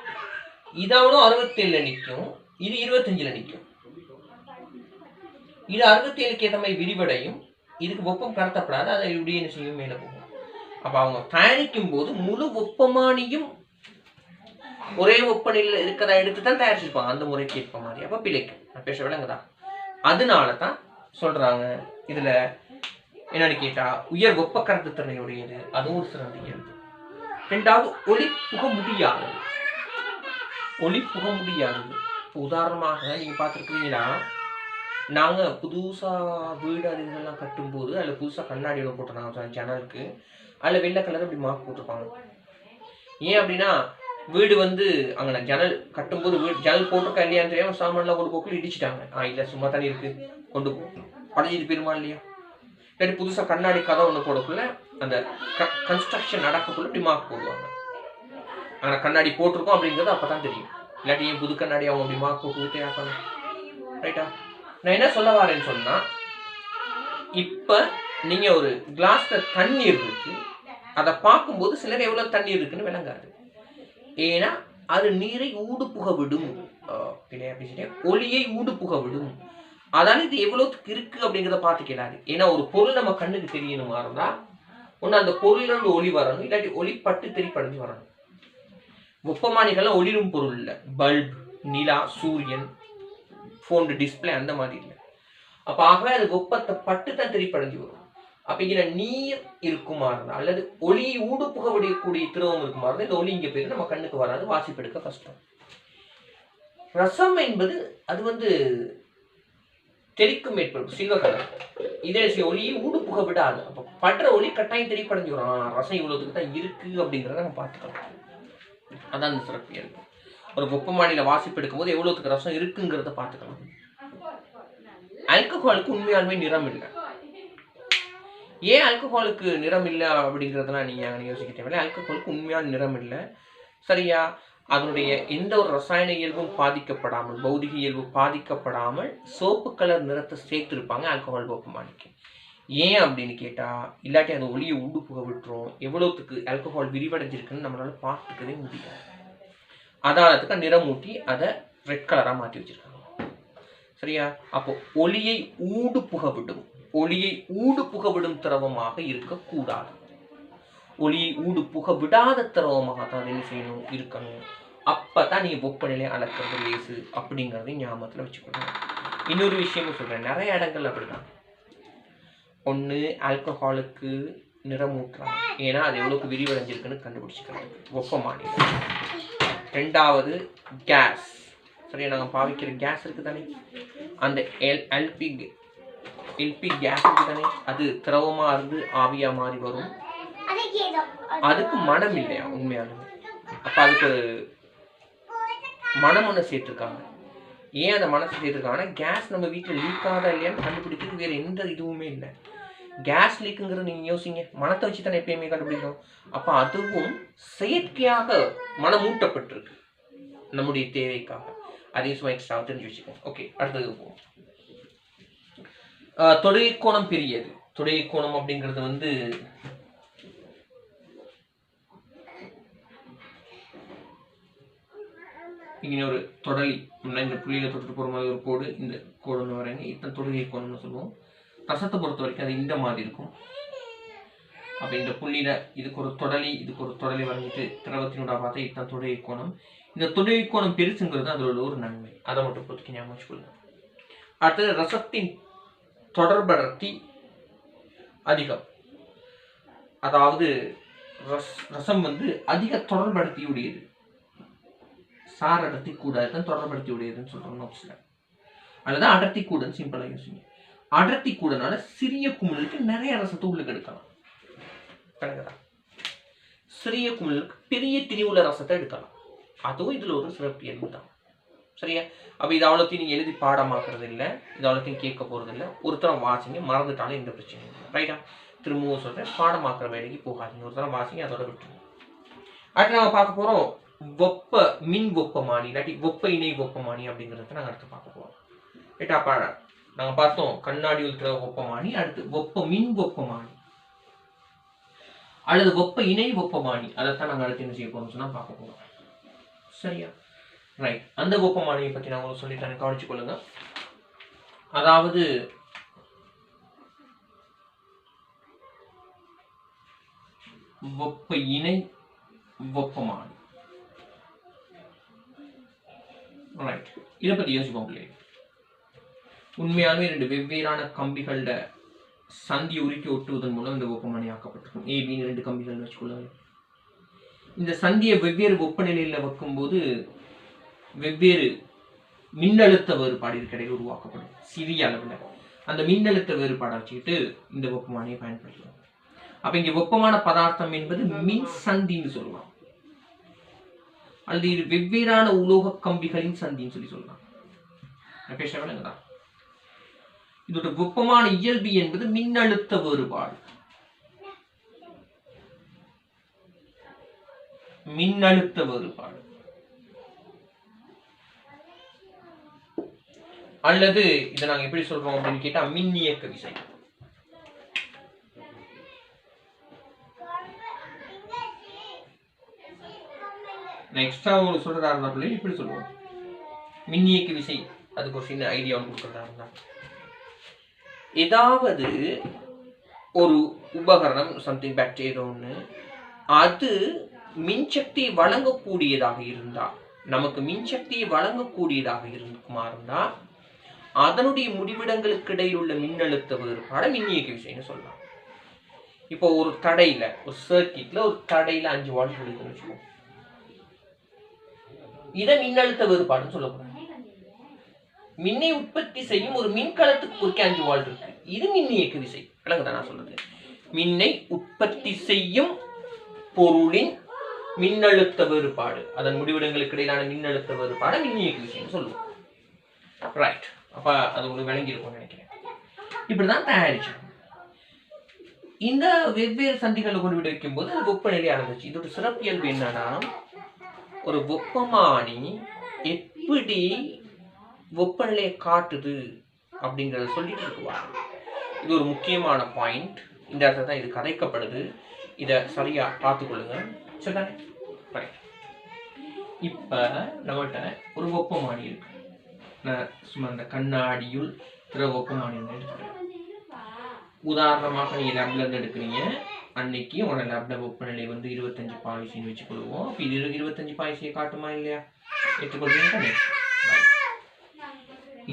இதவனும் 67ல நிற்கும், இது 25ல நிற்கும். இது 67க்கு ஏற்ற மாதிரி விரிவடையும். இதுக்கு வெப்பம் கடத்தப்படாது, அதை இப்படியே என்ன செய்யும், மேல போகும். அப்ப அவங்க தயாரிக்கும் போது முழு வெப்பமானியும் ஒரே வெப்பநிலையில் இருக்கிறதா எடுத்து தான் தயாரிச்சிருப்பாங்க, அந்த முறைக்கு ஏற்ப மாதிரி. அப்ப பிழைக்கும். நான் பேச விளங்குதா? அதனாலதான் சொல்றாங்க இதுல என்னன்னு கேட்டா உயர் வெப்ப கடத்து திறனையுடையது, அது ஒரு சிறந்த இயல்பு. ரெண்டாவது ஒளி புக முடியாதது. ஒளி புக முடியாதது உதாரணமாக நீங்க பார்த்துருக்கீங்களா, நாங்க புதுசா வீடு அதுலாம் கட்டும் போது அதுல புதுசா கண்ணாடி போட்டுருந்தாங்க ஜன்னலுக்கு. அதுல வெள்ளை கலர் அப்படி மார்க் போட்டிருப்பாங்க. ஏன் அப்படின்னா வீடு வந்து அங்கே ஜன்னல் கட்டும்போது வீடு ஜன்னல் போட்டிருக்கா இல்லையான்னு தெரியாம சாமான்லாம் கொண்டு போக்குள்ள இடிச்சிட்டாங்க. இல்லை சும்மா தண்ணி இருக்கு கொண்டு போ, படைஞ்சிட்டு போயிருமா இல்லையா? இல்லாட்டி புதுசா கண்ணாடி கதை ஒன்று போடக்குள்ள அந்த கன்ஸ்ட்ரக்ஷன் நடக்கக்குள்ள இப்படி மார்க் போடுவாங்க. ஆனா கண்ணாடி போட்டிருக்கோம் அப்படிங்கிறது அப்பதான் தெரியும். இல்லாட்டி ஏன் புது கண்ணாடி அவங்க அப்படி மார்க் போட்டு ஊத்தையாப்பாங்க. ரைட்டா? நான் என்ன சொல்ல வரேன்னு சொன்னா, இப்ப நீங்க ஒரு கிளாஸ்ல தண்ணீர் இருக்கு, அதை பார்க்கும்போது சிலர் எவ்வளவு தண்ணீர் இருக்குன்னு விளங்காது. ஏன்னா அது நீரை ஊடு புக விடும், ஒளியை ஊடு புக விடும். அதால இது எவ்வளவுக்கு இருக்கு அப்படிங்கிறத பார்த்துக்கலாது. ஏன்னா ஒரு பொருள் நம்ம கண்ணுக்கு தெரியணுமா இருந்தா ஒண்ணு அந்த பொருள்ல இருந்து ஒளி வரணும், இல்லாட்டி ஒளி பட்டு தெரிப்படைஞ்சு வரணும். வெப்பமானிகள்லாம் ஒளிரும் பொருள் இல்லை. பல்ப், நிலா, சூரியன், போன் டிஸ்பிளே அந்த மாதிரி இல்லை. அப்ப ஆகவே அது வெப்பத்தை பட்டு தான் தெரிப்படைஞ்சு வரும். அப்ப இங்க நீர் இருக்குமா இருந்தா அல்லது ஒளியை ஊடு புக விடக்கூடிய திரவம் இருக்குமா இருந்தா இந்த ஒளி இங்க போயிட்டு நம்ம கண்ணுக்கு வராது, வாசிப்பெடுக்க கஷ்டம். ரசம் என்பது அது வந்து தெரிக்கும் மேற்படும் சில்வர் கலர். இதே ஒளியை ஊடு புக விடாது. அப்ப படுற ஒளி கட்டாயம் தெரிப்படைஞ்சு வரும். ரசம் இவ்வளவுக்கு தான் இருக்கு அப்படிங்கிறத நம்ம பார்த்துக்கலாம். அதான் அந்த சிறப்பு இருக்கு. ஒரு வெப்பமானியில வாசிப்பு எடுக்கும் போது எவ்வளவுக்கு ரசம் இருக்குங்கிறத பார்த்துக்கலாம். ஆல்கஹாலுக்கு உண்மையாலுமே நிறம் இல்லை. ஏன் ஆல்கஹாலுக்கு நிறம் இல்லை அப்படிங்கிறதெல்லாம் நீங்க யோசிக்க தேவையில்லை. ஆல்கஹாலுக்கு உண்மையான நிறம் இல்லை. சரியா? அதனுடைய எந்த ஒரு ரசாயன இயல்பும் பாதிக்கப்படாமல், பௌதிக இயல்பு பாதிக்கப்படாமல் சோப்பு கலர் நிறத்தை சேர்த்திருப்பாங்க ஆல்கஹால் வெப்பமானிக்கு. ஏன் அப்படின்னு கேட்டா, இல்லாட்டி அந்த ஒளியை ஊடு புக விட்டுரும். எவ்வளவுக்கு ஆல்கஹால் விரிவடைஞ்சிருக்குன்னு நம்மளால பார்த்துக்கவே முடியாது. அதானத்துக்கு நிறமூட்டி அதை ரெட் கலரா மாற்றி வச்சிருக்காங்க. சரியா? அப்போ ஒளியை ஊடு புக விடும், ஒளியை ஊடு புக விடும் திரவமாக இருக்கக்கூடாது. ஒளியை ஊடு புக விடாத திரவமாக தான் என்ன செய்யணும், இருக்கணும். அப்பதான் நீங்க வெப்பநிலையை அளக்கிறது லேசு அப்படிங்கறதையும் ஞாபகத்துல வச்சுக்கணும். இன்னொரு விஷயமும் சொல்றேன், நிறைய இடங்கள் அப்படிதான். ஒண்ணு ஆல்கஹாலுக்கு நிறமூட்டுறாங்க, ஏன்னா அது எவ்வளவுக்கு விரிவடைஞ்சிருக்குன்னு கண்டுபிடிச்சிக்கிறது வெப்பமானி. ரெண்டாவது கேஸ். சரியா, நாங்கள் பாவிக்கிற கேஸ் இருக்குது தானே, அந்த எல்பி கேஸ் இருக்குது தானே, அது திரவமாக இருந்து ஆவியாக மாறி வரும். அதுக்கு மனம் இல்லையா உண்மையாலுமே. அப்போ அதுக்கு மனம் ஒன்று சேர்த்துருக்காங்க. ஏன் அந்த மனசை சேர்த்துருக்காங்கன்னா, கேஸ் நம்ம வீட்டில் லீக் ஆகுதா இல்லையான்னு கண்டுபிடிக்கிறது வேறு எந்த இதுவுமே இல்லை. கேஸ் லீக்குங்கிறது நீங்கள் யோசிங்க, மனத்தை வச்சு தானே எப்பயுமே கண்டுபிடிக்கணும். அப்போ அதுவும் செயற்கையாக மனமூட்டப்பட்டிருக்கு நம்முடைய தேவைக்காக. அதையும் சும்மா எக்ஸ்ட்ரா தெரிஞ்சு வச்சுக்கோங்க. ஓகே, அடுத்தது போவோம். தொடுகை கோணம் பெரியது. தொடுகை கோணம் அப்படிங்கிறது வந்து இங்கே ஒரு தொடலி, இந்த புள்ளியில தொட்டு போகிற மாதிரி ஒரு கோடு, இந்த கோடுன்னு வரைங்க, இத்தனை தொடுகை கோணம்னு சொல்லுவோம். ரசத்தை பொறுத்த வரைக்கும் அது இந்த மாதிரி இருக்கும். அப்போ இந்த புள்ளியில இதுக்கு ஒரு தொடலி, இதுக்கு ஒரு தொடலி வரைஞ்சிட்டு திரவத்தினோட பார்த்தா இத்தனை தொடுகை கோணம். இந்த தொடுகை கோணம் பெருசுங்கிறது அதோட ஒரு நன்மை, அதை மட்டும் பொறுத்துக்கு ஞாபகம் வச்சுக்கொள்ளுங்க. அடுத்தது ரசத்தின் தொடர்படர்த்தி அதிகம். அதாவது ரசம் வந்து அதிக தொடர்படர்த்தி உடையது, சார் அடர்த்தி கூடாது, தொடர்படுத்தி உடையதுன்னு சொல்றோம் நோட்ஸ்ல. அல்லது அடர்த்தி கூடன்னு சிம்பிளா யோசிங்க. அடர்த்தி கூடனால சிறிய குமிழுக்கு நிறைய ரசத்தை உள்ளுக்கு எடுக்கலாம். சிறிய குமிழுக்கு பெரிய திரிவுள்ள ரசத்தை எடுக்கலாம். அதுவும் இதுல ஒரு சிறப்பியல்பு தான். சரியா, அப்ப இது அவ்வளோத்தையும் நீங்க எழுதி பாடமாக்குறது இல்லை, இது அவ்வளோத்தையும் கேட்க போறது இல்லை. ஒருத்தரம் வாசிங்க, மறந்துட்டாலும் எந்த பிரச்சனையும் இல்லை. ரைட்டா, திரும்பவும் சொல்றேன், பாடமாக்குற வேலைக்கு போகாதீங்க. ஒருத்தரம் வாசிங்க, அதோட விட்டுருங்க. அடுத்து நாம பார்க்க போறோம் வெப்ப மின் வெப்பமானி, இல்லாட்டி வெப்ப இணை வெப்பமானி அப்படிங்கிறத நாங்கள் அடுத்து பார்க்க போறோம். ரைட்டா, நாங்க பார்த்தோம் கண்ணாடி உள்திரவ வெப்பமானி, அடுத்து வெப்ப மின் வெப்பமானி அல்லது வெப்ப இணை வெப்பமானி. அதைத்தான் நாங்கள் அடுத்து என்ன செய்ய போறோம் சொன்னா பார்க்க போறோம். சரியா, ரைட். அந்த வெப்பமானியை பத்தி நான் உங்களுக்கு சொல்லிட்டேன், கவனிச்சு கொள்ளுங்க. அதாவது வெப்ப இணை வெப்பமானி. ரைட், இதை பத்தி யோசிப்போம். உண்மையாலுமே ரெண்டு வெவ்வேறான கம்பிகளோட சந்தி உருக்கி ஒட்டுவதன் மூலம் இந்த வெப்பமானி ஆக்கப்பட்டிருக்கும். ஏபின்னு ரெண்டு கம்பிகள் வச்சுக்கொள்ளுங்க. இந்த சந்தியை வெவ்வேறு வெப்பநிலையில் வைக்கும்போது வெவ்வேறு மின்னழுத்த வேறுபாடு இதுக்கிடையில் உருவாக்கப்படும் சிறிய அளவில். அந்த மின்னழுத்த வேறுபாடை வச்சுக்கிட்டு இந்த வெப்பமானியை பயன்படுத்துவோம். அப்ப இங்க வெப்பமான பதார்த்தம் என்பது மின் சந்தின்னு சொல்லலாம், அல்லது இது வெவ்வேறான உலோக கம்பிகளின் சந்தின்னு சொல்லலாம். பேசுறேன். இதோட வெப்பமான இயல்பு என்பது மின்னழுத்த வேறுபாடு. மின்னழுத்த வேறுபாடு அல்லது இதை நாங்க எப்படி சொல்றோம் அப்படின்னு கேட்டா மின் இயக்க விசை. எக்ஸ்ட்ரா ஒரு சொல்றதா இருந்தா இப்படி சொல்லுவோம் மின் இயக்க விசை. அதுக்கு ஒரு சின்ன ஐடியா கொடுக்கறதா இருந்தா, ஏதாவது ஒரு உபகரணம் சம்திங் பேக்டீரியா ஒன்று அது மின்சக்தியை வழங்கக்கூடியதாக இருந்தா, நமக்கு மின்சக்தியை வழங்கக்கூடியதாக இருக்குமாறுந்தா அதனுடைய முடிவிடங்களுக்கு இடையில் உள்ள மின்னழுத்த வேறுபாடு மின் இயக்க விசைன்னு சொல்லலாம். இப்போ ஒரு தடையில, ஒரு சர்க்கிட்ல ஒரு தடையில 5 வால்ட் இருக்குன்னு வச்சுக்கோங்க, இதை மின்னழுத்த வேறுபாடுன்னு சொல்லக்கூடாது. மின்னை உற்பத்தி செய்யும் ஒரு மின்கலத்துக்கு குறுக்கே 5 வால்ட் இருக்கு, இது மின் இயக்க விசை. விளங்குதா நான் சொல்றது? மின்னை உற்பத்தி செய்யும் பொருளின் மின்னழுத்த வேறுபாடு, அதன் முடிவிடங்களுக்கு இடையிலான மின்னழுத்த வேறுபாடு மின் இயக்க விசைன்னு சொல்லுவோம். ரைட், அப்ப அது உங்களுக்கு விளங்கி இருக்கும்னு நினைக்கிறேன். இப்படிதான் தயாரிச்சு இந்த வெவ்வேறு சந்திகளை கொண்டு விட வைக்கும் போது அது வெப்பநிலை அளந்துச்சு. இதோட சிறப்பியல்பு என்னன்னா, ஒரு வெப்பமானி எப்படி வெப்பநிலையை காட்டுது அப்படிங்கறத சொல்லிட்டு இருக்குவாங்க. இது ஒரு முக்கியமான பாயிண்ட். இந்த இடத்துல தான் இது கதைக்கப்படுது. இதை சரியா பார்த்துக்கொள்ளுங்க. சரிதானே? இப்ப நம்மகிட்ட ஒரு வெப்பமானி இருக்கு. நான் சும்மா அந்த கண்ணாடியுள் திரவ வெப்பமானி எடுக்கிறேன். உதாரணமாக நீங்க லேப்ல இருந்து எடுக்கிறீங்க, அன்னைக்கு உங்களோட லேப்ல வெப்பநிலை வந்து 25 பாய்சின்னு வச்சுக்கொள்வோம். அப்ப இது 25 பாய்சியை காட்டுமா இல்லையா? எடுத்துக்கொள்றீங்க.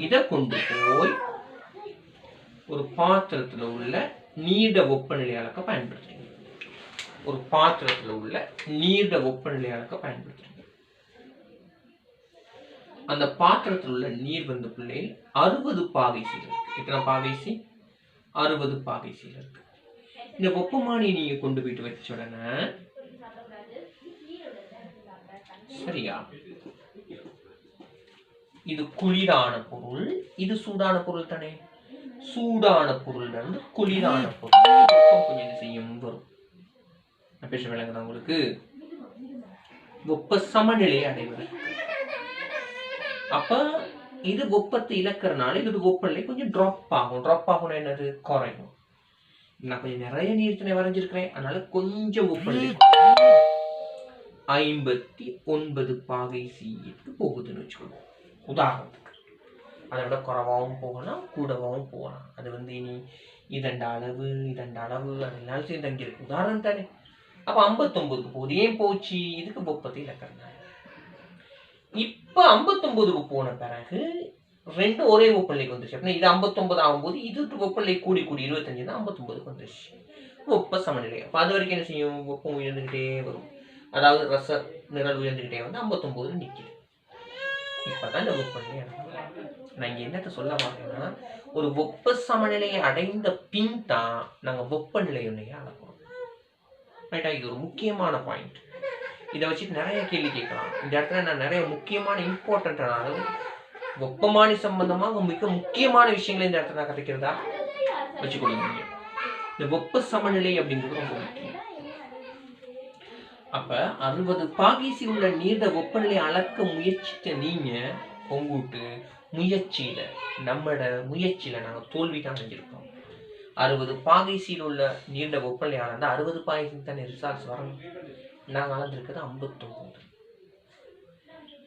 இதை கொண்டு போய் ஒரு பாத்திரத்துல உள்ள நீண்ட வெப்பநிலை அளக்க பயன்படுத்துறீங்க. ஒரு பாத்திரத்துல உள்ள நீண்ட வெப்பநிலை அளக்க பயன்படுத்துறீங்க. அந்த பாத்திரத்தில் உள்ள நீர் வந்து பிள்ளைகள் 60 பாகைசியில் இருக்கு. எத்தனை பாகைசி? 60 பாகைசியில் இருக்கு. இந்த வெப்பமானியை நீங்க கொண்டு போயிட்டு வச்ச உடனே சரியா, இது குளிரான பொருள், இது சூடான பொருள் தானே. சூடான பொருள் இருந்து குளிரான பொருள் கொஞ்சம் என்ன செய்யும் வரும். பேச விளங்குதா உங்களுக்கு? வெப்ப சமநிலை அடைவது. அப்ப இது வெப்பத்தை இழக்கிறதுனால இது வெப்பநிலை கொஞ்சம் டிராப் ஆகும். டிராப் ஆகும் என்னது? குறையும். நான் கொஞ்சம் நிறைய நீர்த்தினை வரைஞ்சிருக்கிறேன், அதனால கொஞ்சம் வெப்பநிலை 59 பாகை சீட்டு போகுதுன்னு வச்சுக்கோங்க உதாரணத்துக்கு. அதை விட குறைவாகவும் போகலாம், கூடவாகவும் போகலாம். அது வந்து இனி இதண்ட அளவு அதனால சேர்ந்து அங்கே இருக்கு உதாரணம் தானே. அப்ப 59க்கு போகுது. ஏன் போச்சு? இதுக்கு வெப்பத்தை இழக்கிறதுனால. இப்ப 59க்கு போன பிறகு ரெண்டும் ஒரே வெப்பநிலைக்கு வந்துருச்சு. அப்படின்னா இது 59 ஆகும்போது இது வெப்பநிலை கூடி 25 தான் 59க்கு வந்துருச்சு. வெப்ப சமநிலை. அப்ப அது வரைக்கும் என்ன செய்யும்? வெப்பம் உயர்ந்துகிட்டே வரும். அதாவது ரச நிரல் உயர்ந்துகிட்டே வந்து 59 நிற்குது. இப்பதான் இந்த வெப்பநிலை நான் இங்க என்னத்த சொல்ல மாட்டேன்னா, ஒரு வெப்ப சமநிலையை அடைந்த பின் தான் நாங்க வெப்பநிலையை அளப்போம். ரைட்டா? இது ஒரு முக்கியமான பாயிண்ட். இதை வச்சுட்டு நிறைய கேள்வி கேட்கலாம். இந்த இடத்துல நான் நிறைய முக்கியமான இம்பார்ட்டன்டான வெப்பமானி சம்பந்தமாக மிக முக்கியமான விஷயங்களை இந்த இடத்துல நான் கதைக்கிறதா வச்சுக்கொள்ளுங்க. இந்த வெப்ப சமநிலை அப்படிங்கிறது ரொம்ப முக்கியம். அப்ப 60 பாகைசி உள்ள நீர்த வெப்பநிலை அளக்க முயற்சித்த நீங்க உங்கூட்டு முயற்சியில நாங்க தோல்வி தான் அடைஞ்சிருக்கோம். 60 பாகைசியில் உள்ள நீண்ட வெப்பநிலை அளந்தா 60 பாகைசி தானே ரிசால்ட்ஸ் வரணும். நாங்க அளந்திருக்கிறது 59.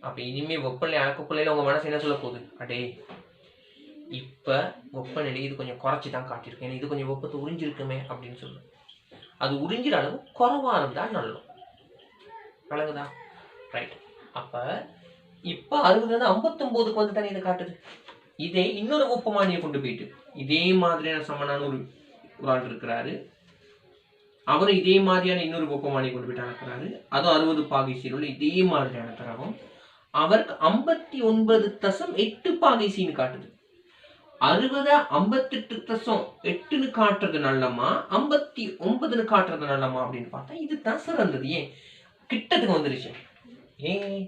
அப்ப இனிமே வெப்பநிலை அளக்கக்குள்ளையில உங்க மனசு என்ன சொல்ல போகுது? அடே இப்ப வெப்பநிலை இது கொஞ்சம் குறைச்சி தான் காட்டியிருக்கேன், இது கொஞ்சம் வெப்பத்தை உறிஞ்சிருக்குமே அப்படின்னு சொல்லு. அது உறிஞ்சிற அளவு குறைவா இருந்தா நல்லது. அழகுதா? ரைட். அப்ப இப்ப 60 59க்கு வந்து தானே இதை காட்டுது. இதே இன்னொரு வெப்பமானியை கொண்டு போயிட்டு இதே மாதிரியான சமனான ஒரு ஆள் இருக்கிறாரு, அவரும் இதே மாதிரியான இன்னொரு வெப்பமானியை கொண்டு போயிட்டு அளக்கிறாரு. அதுவும் 60 பாகைசியில் உள்ள இதே மாதிரியான தரவும் அவருக்கு 59.8 பாகைசின்னு காட்டுது. 60 58.8ன்னு காட்டுறது நல்லமா 59ன்னு காட்டுறது நல்லமா அப்படின்னு பார்த்தா இதுதான் சிறந்தது. ஏன் கிட்டத்துக்கு வந்துருச்சு? ஏன்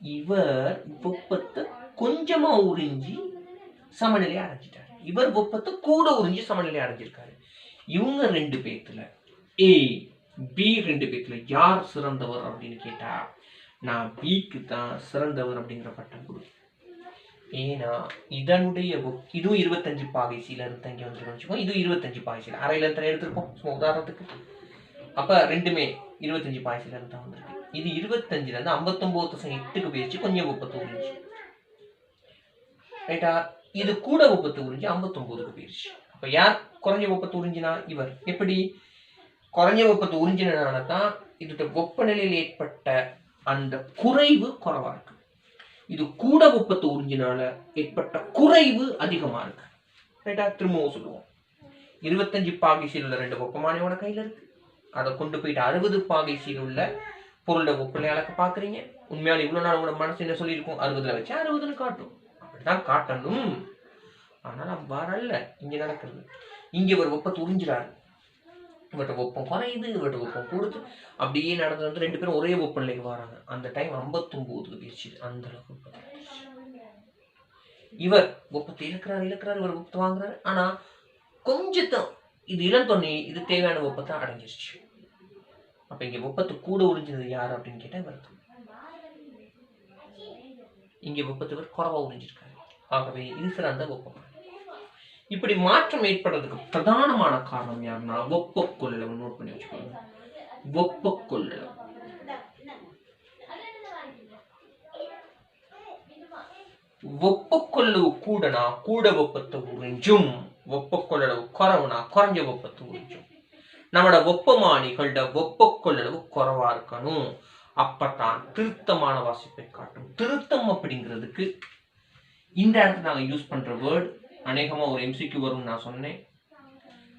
இவர் வெப்பத்தை கொஞ்சமா உறிஞ்சி சமநிலை அடைஞ்சிட்டாரு, இவர் வெப்பத்தை கூட உறிஞ்சி சமநிலை அடைஞ்சிருக்காரு. இவங்க 2 பேத்துல ஏ பி 2 பேத்துல யார் சிறந்தவர் அப்படின்னு கேட்டா நான் பிக்கு தான் சிறந்தவர் அப்படிங்கிற பட்டம் கொடு. ஏன்னா இதனுடைய இதுவும் 25 பாகைசியில இருந்து இங்க வந்துருக்கோம் வச்சுக்கோங்க. இதுவும் 25 பாகைசியில அரையில இருந்து எடுத்திருப்போம் உதாரணத்துக்கு. அப்ப ரெண்டுமே 25 பாகைசியில இருந்து தான் வந்திருக்கு. இது 25ல இருந்து 59.8க்கு போயிடுச்சு, கொஞ்சம் வெப்பத்தை உறிஞ்சி. ரைட்டா? இது கூட வெப்பத்தை உறிஞ்சி 59க்கு போயிடுச்சு. அப்ப யார் குறைஞ்ச வெப்பத்தை உறிஞ்சினா? இவர். எப்படி குறைஞ்ச வெப்பத்தை உறிஞ்சினால தான் இதோட வெப்பநிலையில் ஏற்பட்ட அந்த குறைவு குறைவா இருக்கு. இது கூட வெப்பத்தை உறிஞ்சினால ஏற்பட்ட குறைவு அதிகமா இருக்கு. ரைட்டா? திரும்பவும் சொல்லுவோம். 25 பாகைசியில் உள்ள 2 வெப்பமானியோட கையில இருக்கு. அதை கொண்டு போயிட்டு 60 பாகைசியில் உள்ள பொருளோட வெப்பநிலை அளக்க பாக்குறீங்க. உண்மையால இவ்வளவு நாள் உங்களோட மனசு என்ன சொல்லியிருக்கும்? 60ல வச்சு 60ன்னு காட்டும். அப்படிதான் காட்டணும். ஆனால் அவ்வாறல்ல இங்க நடக்கிறது. இங்க ஒரு வெப்பத்தை உறிஞ்சிறாரு, இவட்ட வெப்பம் குறையுது, இவட்ட வெப்பம் கூடுது. அப்படியே நடந்து வந்து 2 பேரும் ஒரே வெப்பநிலைக்கு வராங்க. அந்த டைம் 59க்கு போயிடுச்சு. அந்த அளவுக்கு இவர் வெப்பத்தை இழக்கிறாரு, இவர் வெப்பத்தை வாங்குறாரு. ஆனா கொஞ்சம் இது இழந்தோன்னே இது தேவையான வெப்பத்தை அடைஞ்சிருச்சு. அப்ப இங்க வெப்பத்தை கூட உறிஞ்சினது யாரு அப்படின்னு கேட்டா இவர். இங்க வெப்பத்தை இவர் குறைவா உறிஞ்சிருக்காரு. ஆகவே இது சிறந்த வெப்பம். இப்படி மாற்றம் ஏற்படுறதுக்கு பிரதானமான காரணம் யாருன்னா வெப்ப கொள்ளளவு. நோட் பண்ணி வச்சுக்கோங்க. வெப்ப கொள்ளளவு. வெப்ப கொள்ளளவு கூடனா கூட வெப்பத்தை உறிஞ்சும், வெப்ப கொள்ளளவு குறைவுனா குறைஞ்ச வெப்பத்தை உறிஞ்சும். நம்மளோட வெப்பமானிகளோட வெப்ப கொள்ளளவு குறைவா இருக்கணும். அப்பதான் திருத்தமான வாசிப்பை காட்டும். திருத்தம் அப்படிங்கிறதுக்கு இந்த இடத்துல நாங்க யூஸ் பண்ற வேர்ட் அநேகமா ஒரு எம்சிக்யூ வரும் நான் சொன்னேன்.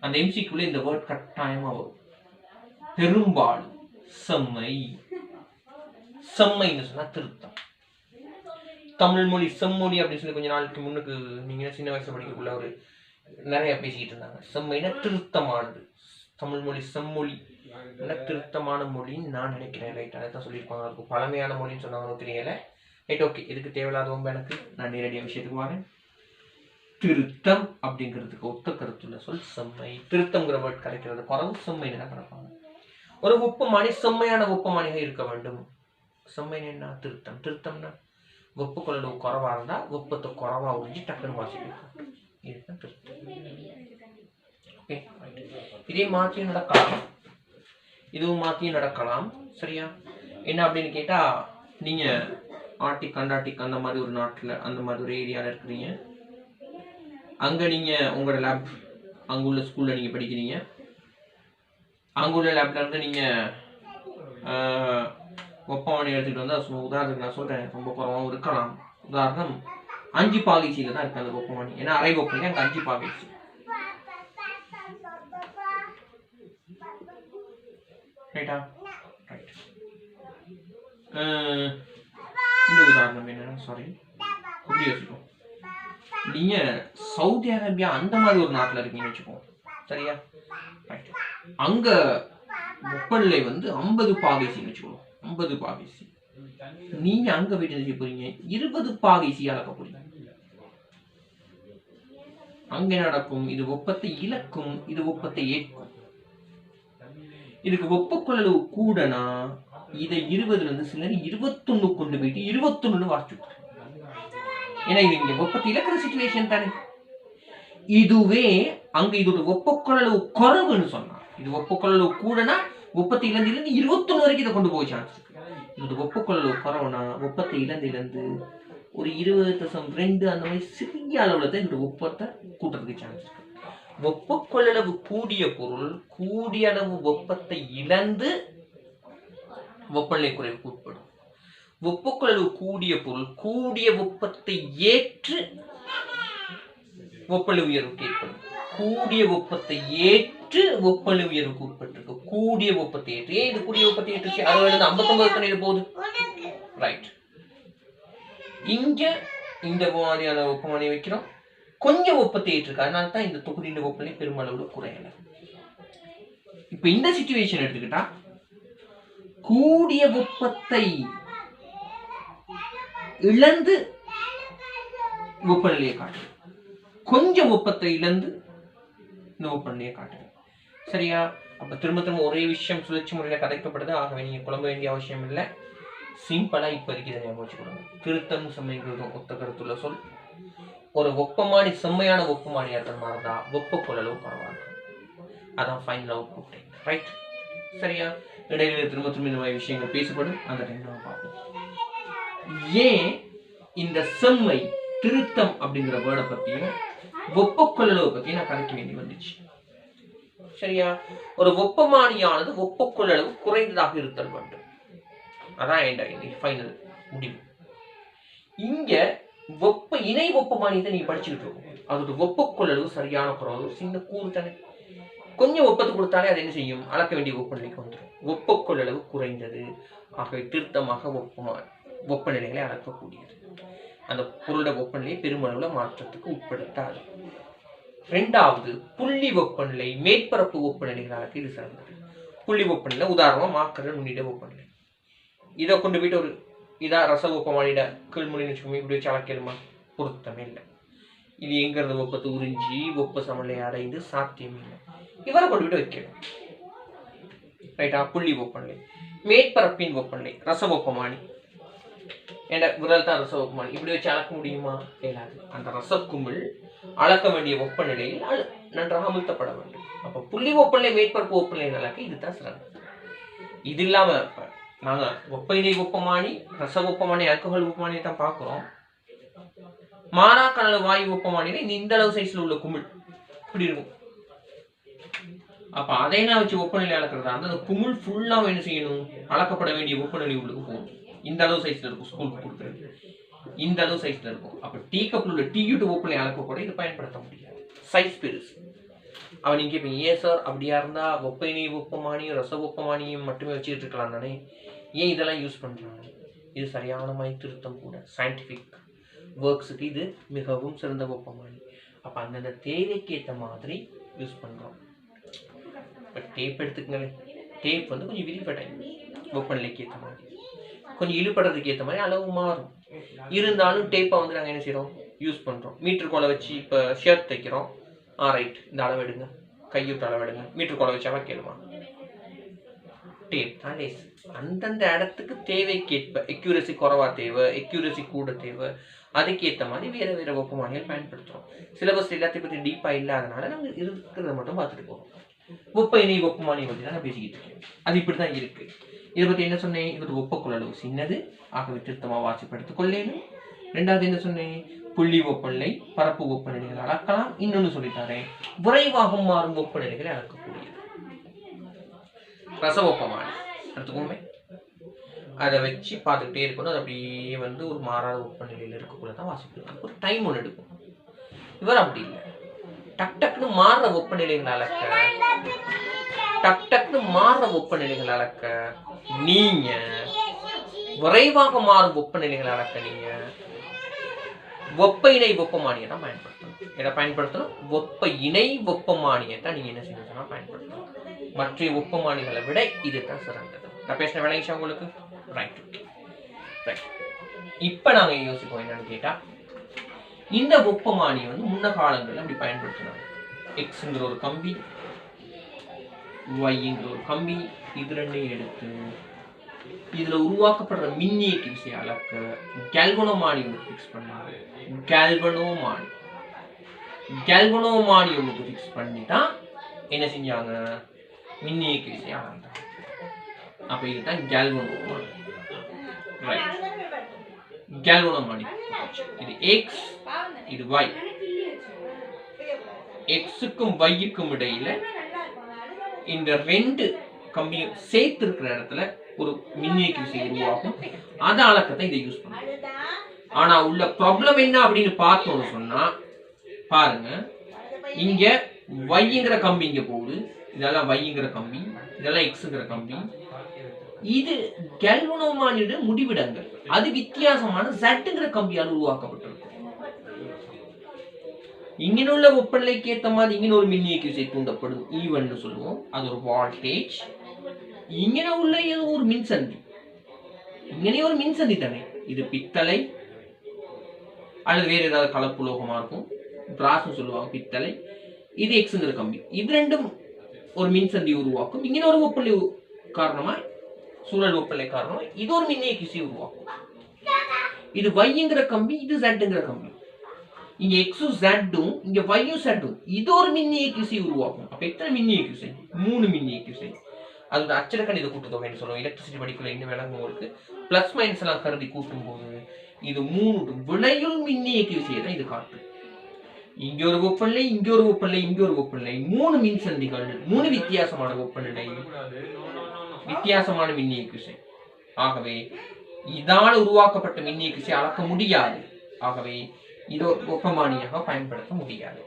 அந்த எம்சிக்யூல இந்த வேர்ட் கட்டாயமா வரும். பெரும்பாலும் செம்மைன்னு சொன்னா திருத்தம். தமிழ் மொழி செம்மொழி அப்படின்னு சொல்லி கொஞ்ச நாளுக்கு முன்னுக்கு நீங்க சின்ன வயசுல படிக்கக்குள்ள ஒரு நிறைய பேசிக்கிட்டு இருந்தாங்க. செம்மைனா திருத்தமானது, தமிழ் மொழி செம்மொழி திருத்தமான மொழின்னு நான் நினைக்கிறேன். ரைட், அதை தான் சொல்லியிருப்பாங்க. இருக்கும் பழமையான மொழின்னு சொன்னாங்க தெரியல. Right, okay. இதுக்கு தேவையில்லாத ரொம்ப எனக்கு நான் நேரடியாக விஷயத்துக்கு வரேன். திருத்தம் அப்படிங்கிறதுக்கு ஒத்த கருத்துள்ள சொல் செம்மை. திருத்தம்ங்கிற வேர்ட் கிடைக்கிறது குறவு, செம்மை கிடப்பாங்க. ஒரு ஒப்பமானி செம்மையான ஒப்பமானிக இருக்க வேண்டும். செம்மை என்ன? திருத்தம். திருத்தம்னா வெப்ப குறைவா இருந்தா வெப்பத்தை குறைவா உறிஞ்சி டக்குன்னு வாசிக்கும். இதுதான் திருத்தம். ஓகே, இதே மாற்றியும் நடக்கலாம், இதுவும் மாற்றியும் நடக்கலாம். சரியா? என்ன அப்படின்னு கேட்டா, நீங்க ஆர்டிக் அண்டார்டிக் அந்த மாதிரி ஒரு நாட்டுல அந்த மாதிரி ஒரு ஏரியால இருக்கிறீங்க. அங்க நீங்க உங்களோட லேப் அங்குள்ள ஸ்கூல்ல நீங்க படிக்கிறீங்க. அங்குள்ள லேப்ல இருந்து நீங்க வெப்பமானி எடுத்துக்கிட்டு வந்து சும்மா உதாரணத்துக்கு நான் சொல்றேன், ரொம்ப குறவாகவும் இருக்கலாம். உதாரணம் 5 பாகைசியில தான் இருக்கு அந்த வெப்பமானி. ஏன்னா அரை வெப்பம் அங்க 5 பாகைசி. ரைட்டா? ரைட். இந்த உதாரணம் என்னன்னா, சாரி, எப்படி யோசிப்போம், நீங்க சவுதி அரேபியா அந்த மாதிரி ஒரு நாட்டுல இருக்கீங்கன்னு வச்சுக்கோங்க. சரியா? ரைட். அங்க வெப்பநிலை வந்து 50 பாகைசின்னு வச்சுக்கோங்க. 50 பாகைசி. நீங்க அங்க போயிட்டு என்ன செய்ய போறீங்க? 20 பாகைசி அளக்க போறீங்க. அங்க நடக்கும், இது வெப்பத்தை இழக்கும், இது வெப்பத்தை ஏற்கும். இதுக்கு வெப்ப கொள்ளளவு கூடனா இதை 20ல இருந்து சிலர் 21 கொண்டு போயிட்டு 21 வாசிச்சு. ஏன்னா இது இங்க வெப்பத்தை இழக்கிற சிச்சுவேஷன் தானே. இதுவே அங்க இதோட வெப்ப கொள்ளளவு குறைவுன்னு சொன்னா, இது வெப்ப கொள்ளளவு கூடனா வெப்பத்தை இழந்திலிருந்து 21 வரைக்கும் இதை கொண்டு போக சான்ஸ் இருக்கு. இது வெப்ப கொள்ளளவு குறைவுனா வெப்பத்தை இழந்திலிருந்து ஒரு 20.2 அந்த மாதிரி சிறிய அளவுல தான் இந்த வெப்பத்தை கூட்டுறதுக்கு சான்ஸ் இருக்கு. வெப்ப கொள்ளளவு கூடிய பொருள் கூடிய அளவு வெப்பத்தை இழந்து வெப்பநிலை குறைவுக்கு உட்படும். வெப்ப கொள்ளளவு கூடிய பொருள் கூடிய வெப்பத்தை ஏற்று வெப்பநிலை உயர்வுக்கு ஏற்படும். கூடிய வெப்பத்தை ஏற்று வெப்பநிலை உயர்வுக்கு உட்பட்டிருக்கு. கூடிய வெப்பத்தை ஏற்று. ஏன் இது கூடிய வெப்பத்தை ஏற்றுச்சு? 59 போகுது. ரைட். இங்க இந்த மாதிரியான வெப்பமானி வைக்கிறோம், கொஞ்சம் வெப்பத்தை ஏற்றிருக்கு. அதனால தான் இந்த தொகுதியின் வெப்பநிலை பெருமளவுல குறையல. இப்ப இந்த சிச்சுவேஷன் எடுத்துக்கிட்டா, கூடிய வெப்பத்தை இழந்து வெப்பநிலையை காட்டுது, கொஞ்சம் வெப்பத்தை இழந்து இந்த வெப்பநிலையை காட்டுது. சரியா? அப்ப திரும்ப திரும்ப ஒரே விஷயம் சுழற்சி முறையில கதைக்கப்படுது. ஆகவே நீங்க குழம்ப வேண்டிய அவசியம் இல்லை. சிம்பிளா இப்போதைக்கு இதை ஞாபகம் வச்சுக்கணும். திருத்தம் செம்மைங்கிறதும் ஒத்த கருத்துள்ள சொல். ஒரு வெப்பமானி செம்மையான வெப்பமானியா இருக்கிற மாதிரி தான் வெப்ப கொள்ளளவு குறைவாக. அதான் ஃபைனல் அவுட்புட். ரைட்? சரியா? இடையில திரும்ப திரும்ப இந்த மாதிரி விஷயங்கள் பேசப்படும். அந்த டைம் நம்ம பார்ப்போம். ஏன் இந்த செம்மை திருத்தம் அப்படிங்கிற வேர்டை பத்தியும் வெப்ப கொள்ளளவு பத்தியும் நான் கதைக்க வேண்டி வந்துச்சு. சரியா? ஒரு வெப்பமானியானது வெப்ப கொள்ளளவு குறைந்ததாக இருத்தல் வேண்டும். அதான் என் ஃபைனல் முடிவு. இங்க வெப்ப இணை வெப்பமானியத்தை நீங்க படிச்சுக்கிட்டு இருக்கோம். அதோட வெப்ப கொள்ளளவு சரியான குறைவு, சின்ன கூறு தானே. கொஞ்சம் வெப்பத்தை கொடுத்தாலே அது என்ன செய்யும்? அளக்க வேண்டிய வெப்பநிலைக்கு வந்துடும். வெப்ப கொள்ளளவு குறைந்தது. ஆகவே திருத்தமாக வெப்பநிலைகளை அளக்கக்கூடியது. அந்த பொருளோட வெப்பநிலையை பெருமளவுல மாற்றத்துக்கு உட்படுத்தாது. இரண்டாவது, புள்ளி வெப்பநிலை, மேற்பரப்பு வெப்பநிலைகளாக இது சிறந்தது. புள்ளி வெப்பநிலை உதாரணமா மாக்கர நுண்ணிட வெப்பநிலை. இதை கொண்டு போயிட்டு ஒரு இதா ரச வெப்பமானிட கீழ்மொழின்னு வச்சுக்கோங்க, இப்படி வச்சு அளக்கலுமா? பொருத்தமே இல்லை. இது எங்கிறது வெப்பத்தை உறிஞ்சி வெப்ப சமநிலை அடைந்து சாத்தியம் இல்லை. இவரை கொண்டு போயிட்டு வைக்கணும். ரைட்டா? புள்ளி வெப்பநிலை. மேற்பரப்பின் வெப்பநிலை ரச வெப்பமானி. என்ற விரல் தான் ரச வெப்பமானி. இப்படி வச்சு அளக்க முடியுமா? இயலாது. அந்த ரசக்குமிழ் அளக்க வேண்டிய வெப்பநிலையில் நன்றாக அமுழ்த்தப்பட வேண்டும். அப்ப புள்ளி வெப்பநிலை மேற்பரப்பு வெப்பநிலை அளக்க இதுதான் சிறந்தது. இது இல்லாம நாங்க வெப்ப இணை வெப்பமானி, ரச வெப்பமானி, ஆல்கஹால் வெப்பமானியை தான் பார்க்கிறோம். மாறாக்கணல் வாயு வெப்பமானியில இந்த அளவு சைஸ்ல உள்ள குமிழ் இப்படி இருக்கும். அப்ப அதையெல்லாம் வச்சு வெப்பநிலை அளக்கிறதா இருந்தா அந்த குமிழ் ஃபுல்லா என்ன செய்யணும்? அளக்கப்பட வேண்டிய வெப்பநிலை உள்ளுக்கு போகணும். இந்த அளவு சைஸ்ல இருக்கும். ஸ்கூலுக்கு கொடுக்குறது இந்த அளவு சைஸ்ல இருக்கும். அப்ப டீ கப்ல உள்ள டீ யூட்டு வெப்பநிலை அளக்க கூட இது பயன்படுத்த முடியாது. சைஸ் பெருசு. அவன் நீங்க இப்ப ஏன் சார் அப்படியா இருந்தா வெப்ப இணை வெப்பமானியும் ரச வெப்பமானியும் மட்டுமே வச்சுக்கிட்டு இருக்கலாம் தானே, ஏன் இதெல்லாம் யூஸ் பண்றாங்க? இது சரியான மாதிரி திருத்தம் கூட, சயின்டிபிக் ஒர்க்ஸுக்கு இது மிகவும் சிறந்த வெப்பமானி. அப்போ அந்தந்த தேவைக்கு ஏற்ற மாதிரி யூஸ் பண்ணுறோம். இப்போ டேப் எடுத்துக்கங்களே, டேப் வந்து கொஞ்சம் விரிப்படை வெப்பநிலைக்கு ஏற்ற மாதிரி, கொஞ்சம் இழுபடுறதுக்கு ஏற்ற மாதிரி அளவு மாறும். இருந்தாலும் டேப்பை வந்து நாங்கள் என்ன செய்கிறோம், யூஸ் பண்ணுறோம். மீட்டர் கோலை வச்சு இப்போ ஷர்ட் தைக்கிறோம். ரைட், இந்த அளவு எடுங்க, கையூட்டு அளவு எடுங்க, மீட்டர் கோலை வச்சு கேளுமா, டேப் தான் லேஸ். அந்தந்த இடத்துக்கு தேவைக்கேற்ப எக்யூரசி குறைவா தேவை, எக்யூரசி கூட தேவை, அதுக்கேற்ற மாதிரி வேறு வேறு வெப்பமானிகள் பயன்படுத்துகிறோம். சிலபஸ் எல்லாத்தையும் பற்றி டீப்பாக இல்லாதனால நாங்கள் இருக்கிறத மட்டும் பார்த்துட்டு போகிறோம். வெப்ப இணை வெப்பமானியை பற்றி தான் நான் பேசிக்கிட்டு இருக்கேன். அது இப்படி தான் இருக்குது. இதை பற்றி என்ன சொன்னேன், இதோட வெப்பக்குழு சின்னது, ஆகவே திருத்தமாக வாசிப்படுத்திக் கொள்ளேனும். ரெண்டாவது என்ன சொன்னேன், புள்ளி வெப்பநிலை பரப்பு வெப்பநிலைகளை அளக்கலாம். இன்னொன்று சொல்லித்தரேன், விரைவாக மாறும் வெப்பநிலைகளை அளக்கக்கூடியது ரச வெப்பமானி. எடுத்துக்கோமே, அதை வச்சு பார்த்துக்கிட்டே இருக்கணும். அது அப்படியே வந்து ஒரு மாறாத வெப்பநிலையில் இருக்கக்குள்ள தான் வாசிக்கணும். ஒரு டைம் ஒன்று எடுக்கும். இவர் அப்படி இல்லை, டக் டக்குன்னு மாறுற வெப்பநிலைகள் அளக்க, டக் டக்குன்னு மாறுற வெப்பநிலைகள் அளக்க நீங்க விரைவாக மாறும் வெப்பநிலைகள் அளக்க நீங்க வெப்ப இணை வெப்பமானியை தான் பயன்படுத்தணும். இதை பயன்படுத்தணும், வெப்ப இணை வெப்பமானியை தான் நீங்க என்ன செய்யணும்னா பயன்படுத்தணும். மற்ற வெப்பமானிகளை விட இதுதான் சிறந்தது. நான் பேசின விளையாட்டு உங்களுக்கு ரைட். ரைட், இப்ப நாங்க யோசிப்போம் என்னன்னு கேட்டா, இந்த வெப்பமானி வந்து முன்ன காலங்களில் அப்படி பயன்படுத்தினாங்க. எக்ஸ்ங்கிற ஒரு கம்பி, ஒய்ங்கிற ஒரு கம்பி, இது ரெண்டையும் எடுத்து இதுல உருவாக்கப்படுற மின்னியக்கு விசையை அளக்க கேல்வனோமானி ஒன்று ஃபிக்ஸ் பண்ணாங்க. கேல்வனோமானி ஒன்று ஃபிக்ஸ் பண்ணி தான் என்ன செஞ்சாங்க, மின்னியக்கு விசையை அளந்தாங்க. அப்ப இதுதான் கேல்வனோமானி. ரைட், கேல்வனோமானி. இது எக்ஸ், இது ஒய். எக்ஸுக்கும் ஒய்க்கும் இடையில இந்த ரெண்டு கம்பியும் சேர்த்து இருக்கிற இடத்துல ஒரு மின்னியக்கு விசை உருவாகும். அதை அளக்கத்தான் இதை யூஸ் பண்ணும். ஆனா உள்ள ப்ராப்ளம் என்ன அப்படின்னு பார்த்தோம்னு சொன்னா பாருங்க, இங்க ஒய்ங்கிற கம்பி இங்க போகுது, இதெல்லாம் ஒய்ங்கிற கம்பி, இதெல்லாம் எக்ஸ்ங்கிற கம்பி. இது கேல்வனோமானியோட முடிவிடங்கள். அது வித்தியாசமான ஜெட்ங்கிற கம்பியால் உருவாக்கப்பட்டிருக்கும். இங்கினுள்ள வெப்பநிலைக்கு ஏற்ற மாதிரி இங்கே ஒரு மின்னியக்கு விசை தூண்டப்படும், ஈவன் சொல்லுவோம். அது ஒரு வோல்டேஜ். இங்கே உள்ள ஏதோ ஒரு மின்சந்தி, இங்கே ஒரு மின்சந்தி தானே. இது பித்தளை அல்லது வேற ஏதாவது கலப்புலோகமா இருக்கும், பிராஸ் சொல்லுவாங்க, பித்தளை. இது எக்ஸ்ங்கிற கம்பி. இது ரெண்டும் ஒரு மின்சந்தி உருவாக்கும். இங்கே ஒரு வெப்பநிலை காரணமா, சூழல் வெப்பநிலை காரணமா இது ஒரு மின்னியக்கு விசை உருவாக்கும். இது ஒய்ங்கிற கம்பி, இது ஜெட்ங்கிற கம்பி. இங்க எக்ஸும் ஜெட்டும், இங்க ஒய்யும் ஜெட்டும், இது ஒரு மின்னியக்கு விசை உருவாக்கும். அப்ப எத்தனை மின்னியக்கு விசை? 3 மின்னியக்கு விசை. அதோட அச்சரக்கணித கூட்டுத்தொகைன்னு சொல்லுவோம். எலக்ட்ரிசிட்டி படிக்கல இன்னும் விளங்கும் இருக்கு. பிளஸ் மைனஸ் எல்லாம் கருதி கூட்டும் போது இது 3 வினையுள் மின்னியக்கு விசையை தான் இது காட்டும். இங்க ஒரு வெப்பநிலை, இங்க ஒரு வெப்பநிலை, இங்க ஒரு வெப்பநிலை, 3 மின்சந்திகள், 3 வித்தியாசமான வெப்பநிலை, வித்தியாசமான மின்னியக்கு விசை. ஆகவே இதால் உருவாக்கப்பட்ட மின்னியக்கு விசை அளக்க முடியாது. ஆகவே இது வெப்பமானியாக பயன்படுத்த முடியாது.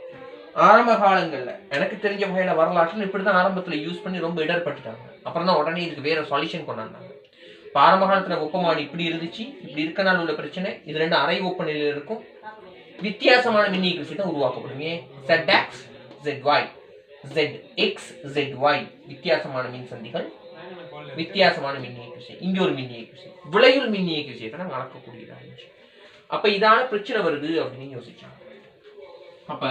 ஆரம்ப காலங்கள்ல எனக்கு தெரிஞ்ச வகையில வரலாற்றில் இப்படிதான் ஆரம்பத்துல யூஸ் பண்ணி ரொம்ப இடர்பட்டுட்டாங்க. அப்புறம் தான் உடனே இதுக்கு வேற சொல்யூஷன் கொண்டாந்தாங்க. இப்போ ஆரம்ப காலத்துல வெப்பமானி இப்படி இருந்துச்சு, இப்படி இருக்கனால உள்ள பிரச்சனை, இது ரெண்டு அரை வெப்பநிலையில் இருக்கும், வித்தியாசமான மின்னியக்கு விசை தான் உருவாக்கப்படும். ஏன் ZX ZY ZX ZY வித்தியாசமான மின் சந்திகள், வித்தியாசமான மின்னியக்கு விசை, இங்க ஒரு மின்னியக்கு விசை, விளையுள் மின்னியக்கு விசையை தான் அளக்கக்கூடியதா இருந்துச்சு. அப்ப இதான பிரச்சனை வருது அப்படின்னு யோசிச்சாங்க. அப்ப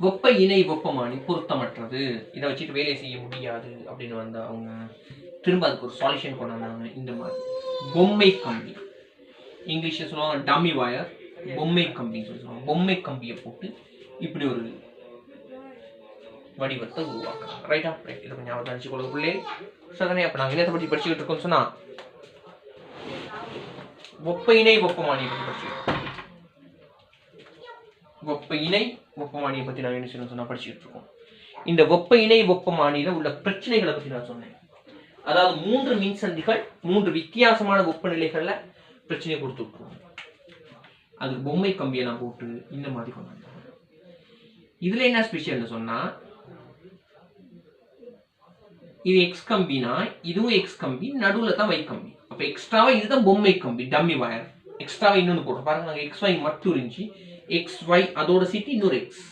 வெப்ப இணை வெப்பமானி பொருத்தமற்றது, இதை வச்சுட்டு வேலை செய்ய முடியாது அப்படின்னு வந்து அவங்க திரும்ப அதுக்கு ஒரு சொல்யூஷன் கொண்டு வந்தாங்க. இந்த மாதிரி பொம்மை கம்பி, இங்கிலீஷ்ல சொல்லுவாங்க டம்மி வயர், பொம்மை கம்பின்னு சொல்லுவாங்க. பொம்மை கம்பியை போட்டு இப்படி ஒரு வடிவத்தை உருவாக்குறாங்க. ரைட்டா? ரைட். இதை கொஞ்சம் ஞாபகம் நினைச்சுக்கொள்ள பிள்ளை சதனே. அப்ப நாங்க என்னத்தை பற்றி படிச்சுக்கிட்டு இருக்கோம் சொன்னா, வெப்ப இணை வெப்பமானியை பற்றி படிச்சுக்கிட்டு, வெப்ப இணை வெப்பமானியை பத்தி நான் என்ன செய்யணும் சொன்னா படிச்சுட்டு இருக்கோம். இந்த வெப்ப இணை வெப்பமானியில உள்ள பிரச்சனைகளை பத்தி நான் சொன்னேன். அதாவது 3 மின்சந்திகள் 3 வித்தியாசமான வெப்பநிலைகள்ல பிரச்சனையை கொடுத்து விட்டுருவோம். அதுக்கு பொம்மை கம்பியெல்லாம் போட்டு இந்த மாதிரி கொண்டு வந்தாங்க. இதுல என்ன ஸ்பெஷல்னு சொன்னா, இது எக்ஸ் கம்பினா இதுவும் எக்ஸ் கம்பி, நடுவுல தான் வை கம்பி. அப்ப எக்ஸ்ட்ராவா இதுதான் பொம்மை கம்பி, டம்மி வயர். எக்ஸ்ட்ராவை இன்னொன்று போடுறோம் பாருங்க. நாங்கள் எக்ஸ் ஒய் மட்டும் இருந்துச்சு, எக்ஸ் ஒய் அதோட சேர்த்து இன்னொரு எக்ஸ்,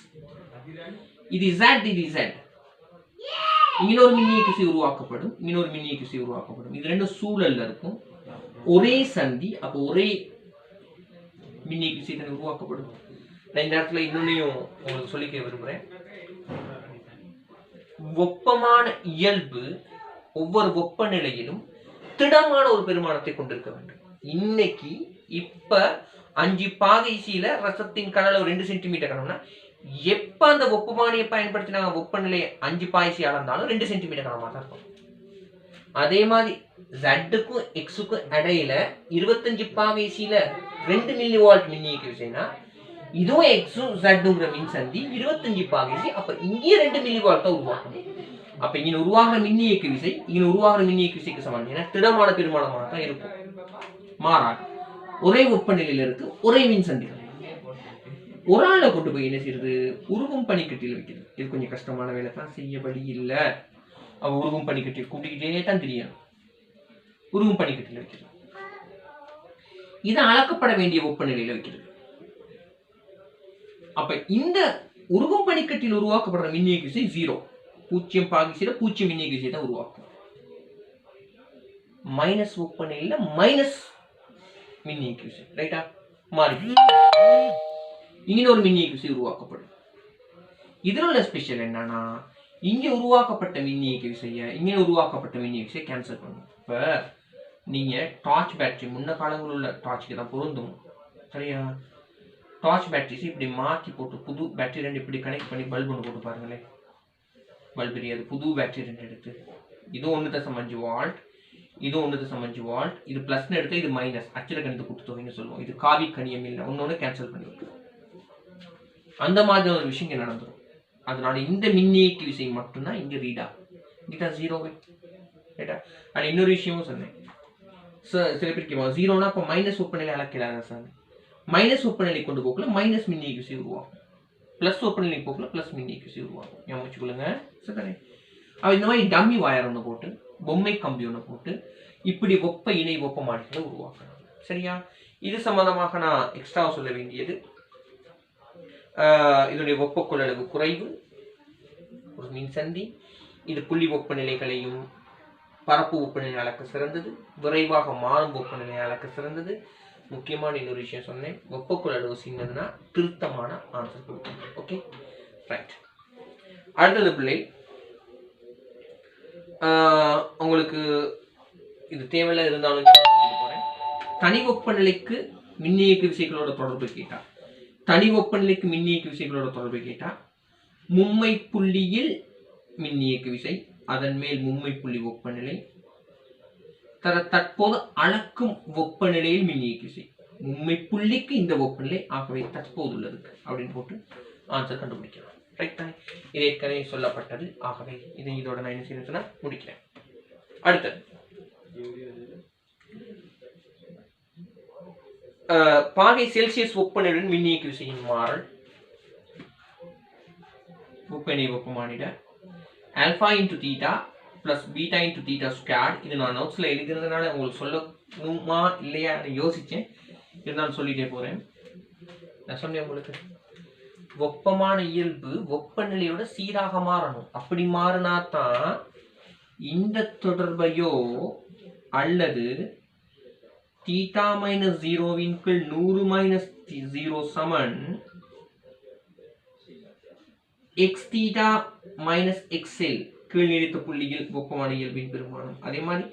இது Z இது Z. இன்னொரு மின்னியக்கு உருவாக்கப்படும், இன்னொரு மின்னியக்கு உருவாக்கப்படும். இது ரெண்டும் சூழல்ல இருக்கும், ஒரே சந்தி, அப்போ ஒரே மின்னியக்கு உருவாக்கப்படும். நான் இந்த இடத்துல இன்னொன்னையும் உங்களுக்கு சொல்லிக்க விரும்புறேன். வெப்பமான இயல்பு ஒவ்வொரு வெப்பநிலையிலும் திடமான ஒரு பெருமானத்தை கொண்டிருக்க வேண்டும். இன்னைக்கு இப்ப 5 பாகைசியில ரசத்தின் கனல 2 சென்டிமீட்டர் கனம்னா, எப்ப அந்த வெப்பமானியை பயன்படுத்தினாங்க வெப்பநிலை 5 பாகைசி அளந்தாலும் 2 சென்டிமீட்டர் கனமா தான் இருக்கும். அதே மாதிரி ஜட்டுக்கும் எக்ஸுக்கும் இடையில 25 பாகைசியில 2 மில்லி வால்ட் மின்னியக்கு விசைனா, இதுவும் எக்ஸும் ஜட்டுங்கிற மின் சந்தி 25 பாகைசி, அப்ப இங்கே 2 மில்லி வால்ட் தான் உருவாகும். அப்ப இங்க உருவாகிற மின்னியக்கு விசை இங்க உருவாகிற மின்னியக்கு விசைக்கு சமம். ஏன்னா திடமான பெருமானமாக தான் இருக்கும், மாறாது. ஒரே வெப்பநிலையில இருக்கு, ஒரே மின் சந்திகள். ஒரு ஆளை கொண்டு போய் என்ன செய்யறது, உருகும் பனிக்கட்டியில் வைக்கிறது. இது கொஞ்சம் கஷ்டமான வேலை தான், செய்ய வழி இல்லை. அவ உருகும் பனிக்கட்டியில் கூட்டிக்கிட்டே தான் தெரியணும். உருகும் பனிக்கட்டியில் வைக்கிறது, இது அளக்கப்பட வேண்டிய வெப்பநிலையில வைக்கிறது. அப்ப இந்த உருகும் பனிக்கட்டில் உருவாக்கப்படுற மின்னியக்கு விசை 0, 0 பாகிசில 0 மின்னியக்கு விசை தான் உருவாக்கும். மைனஸ் வெப்பநிலையில மைனஸ் மின்னியக்கு விசை, ரைட்டா, மாறி இன்னொரு மின்னியக்கு விசை உருவாக்கப்படும். இதுல உள்ள ஸ்பெஷல் என்னன்னா, இங்க உருவாக்கப்பட்ட மின்னியக்கு விசைய இங்க உருவாக்கப்பட்ட மின்னியக்கு விசையை கேன்சல் பண்ணும். இப்ப நீங்க டார்ச் பேட்டரி முன்ன காலங்களில் உள்ள டார்ச்சுக்கு தான் பொருந்தும், சரியா? டார்ச் பேட்டரிஸ் இப்படி மாற்றி போட்டு புது பேட்டரி 2 இப்படி கனெக்ட் பண்ணி பல்பு ஒன்று போட்டு பாருங்களேன். பல்பு எரியாது, புது பேட்டரி 2 எடுத்து, இது 1.5 வால்ட், இது 1.5 வால்ட், இது பிளஸ்ன்னு எடுத்து இது மைனஸ், அச்சில கணித கூட்டுத்தொகைன்னு சொல்லுவோம். இது காவி கணியம் இல்லை, ஒன்னொன்னு கேன்சல் பண்ணி வைக்கும். அந்த மாதிரி ஒரு விஷயம் இங்க நடந்துடும். அதனால இந்த மின்னியக்கு விசை மட்டும்தான் இங்க ரீடா, இங்க 0. ரைட்டா? அது இன்னொரு விஷயமும் சொன்னேன், சில பேர் கேட்பாங்க 0னா அப்போ மைனஸ் வெப்பநிலை அளக்கலாத சார். மைனஸ் வெப்பநிலை கொண்டு போக்குல மைனஸ் மின்னியக்கு விசை உருவாகும், பிளஸ் வெப்பநிலை போக்குல பிளஸ் மின்னியக்கு விசை உருவாகும். ஞாபகம் வச்சுக்கொள்ளுங்க. சரி, அவ இந்த மாதிரி டம்மி வயர் ஒன்று போட்டு, பொம்மை கம்பி ஒன்று போட்டு, இப்படி வெப்ப இணை வெப்பமானிகளை உருவாக்கணும். சரியா? இது சம்பந்தமாக நான் எக்ஸ்ட்ரா சொல்ல வேண்டியது, இதனுடைய வெப்ப கொள்ளளவு குறைவு, ஒரு மின்சந்தி, இது புள்ளி வெப்பநிலைகளையும் பரப்பு வெப்பநிலை அளக்க சிறந்தது, விரைவாக மாறும் வெப்பநிலை அளக்க சிறந்தது. முக்கியமான இன்னொரு விஷயம் சொன்னேன், வெப்ப கொள்ளளவு சின்னதுன்னா திருத்தமான ஆன்சர் கொடுக்கும். Okay, right. அடுத்தது பிள்ளை, உங்களுக்கு இது தேவையில்லை இருந்தாலும் போறேன். தனி வெப்பநிலைக்கு மின்னியக்கு விசைகளோட தொடர்பு கேட்டா, தனி வெப்பநிலைக்கு மின்னியக்கு விசைகளோட தொடர்பு கேட்டா, மும்மை புள்ளியில் மின்னியக்கு விசை, அதன் மேல் மும்மை புள்ளி வெப்பநிலை, தற்போது அளக்கும் வெப்பநிலையில் மின்னியக்கு விசை, மும்மை புள்ளிக்கு இந்த வெப்பநிலை, ஆகவே தற்போது உள்ளதுக்கு அப்படின்னு போட்டு ஆன்சர் கண்டுபிடிக்கலாம். ரைட் தானே? இது ஏற்கனவே சொல்லப்பட்டது. ஆகவே இதை இதோட நான் என்ன செய்யணும்னா முடிக்கிறேன். அடுத்தது பாகை செல்சியஸ் வெப்பநிலையுடன் மின்னியக்கு விசையின் மாறல், வெப்பநிலை வெப்பமானிட alpha into theta plus beta into theta square. இது நான் நோட்ஸ்ல எழுதுறதுனால உங்களுக்கு சொல்லணுமா இல்லையா யோசிச்சேன், இருந்தாலும் சொல்லிட்டே போறேன். நான் சொன்னேன் உங்களுக்கு, வெப்பமான இயல்பு வெப்பநிலையோட சீராக மாறணும். அப்படி மாறினா தான் இந்த தொடர்பையோ அல்லது தீட்டா மைனஸ் 0வின் கீழ் 100 மைனஸ் 0 சமன் எக்ஸ் தீட்டா மைனஸ் எக்ஸ்எல் கீழ் நீடித்த புள்ளியில் வெப்பமான இயல்பின் பெருமானம். அதே மாதிரி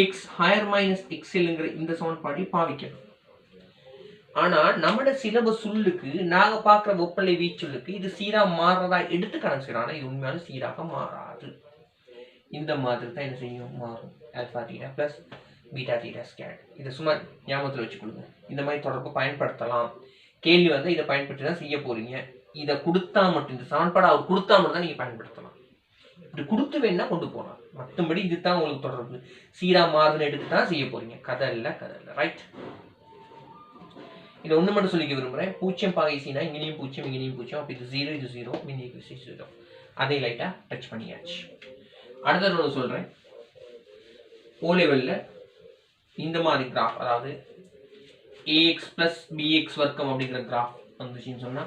எக்ஸ் ஹையர் மைனஸ் எக்ஸ்எல்ங்கிற இந்த சமன்பாட்டை பாவிக்கணும். ஆனா நம்மட சிலபஸ் சொல்லுக்கு நாங்க பார்க்குற வெப்பநிலை வீச்சுள்ளுக்கு இது சீரா மாறுறதா எடுத்து கணக்கு செய்யறோம். ஆனா இது உண்மையான சீராக மாறாது. இந்த மாதிரி தான் என்ன செய்யும், மாறும். Alpha theta plus beta theta square. இதை சும்மா ஞாபகத்தில் வச்சுக்கொள்ளுங்க. இந்த மாதிரி தொடர்பு பயன்படுத்தலாம். கேள்வி வந்து இதை பயன்படுத்தி தான் செய்ய போறீங்க. இதை கொடுத்தா மட்டும், இந்த சமன்பாடு அவர் கொடுத்தா மட்டும் தான் நீங்க பயன்படுத்தலாம். இப்படி கொடுத்து வேணா கொண்டு போகலாம். மற்றபடி இதுதான் உங்களுக்கு தொடர்பு சீரா மாறுதுன்னு எடுத்து தான் செய்ய போறீங்க. கதை இல்லை, கதை இல்லை. ரைட். இதை ஒன்று மட்டும் சொல்லிக்க விரும்புகிறேன். 0 பாகை சீனா இங்கேயும் 0 இங்கேயும் 0, அப்போ இது 0 இது 0 மின்னியக்கு விசை 0. அதை லைட்டாக டச் பண்ணியாச்சு. அடுத்த ஒன்று சொல்கிறேன். ஓ லெவலில் இந்த மாதிரி கிராஃப், அதாவது ax plus bx வர்க்கம் அப்படிங்கிற கிராஃப் வந்துச்சுன்னு சொன்னா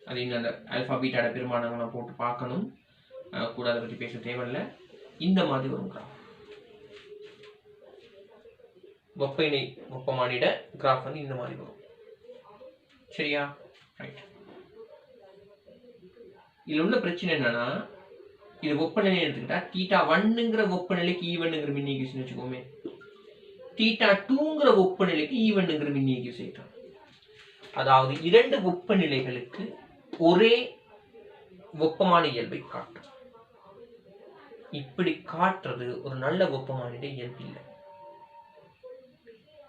அது இன்னும் அந்த ஆல்பா பீட்டாட பெருமானங்களை போட்டு பார்க்கணும், கூட அதை பற்றி பேச தேவையில்லை. இந்த மாதிரி வரும் கிராஃப், வெப்ப இணை வெப்பமானிட கிராஃப் வந்து இந்த மாதிரி வரும். சரியா? ரைட். இதுல உள்ள பிரச்சனை என்னன்னா, இது வெப்பநிலை எடுத்துக்கிட்டா தீட்டா 1ங்கிற வெப்பநிலைக்கு E1ங்கிற மின்னியக்கு வச்சுக்கோமே, தீட்டா 2ங்கிற வெப்பநிலைக்கு E1ங்கிற மின்னியக்கு சேர்க்கலாம். அதாவது இரண்டு வெப்பநிலைகளுக்கு ஒரே வெப்பமான இயல்பை காட்டும். இப்படி காட்டுறது ஒரு நல்ல வெப்பமானிட இயல்பு இல்லை.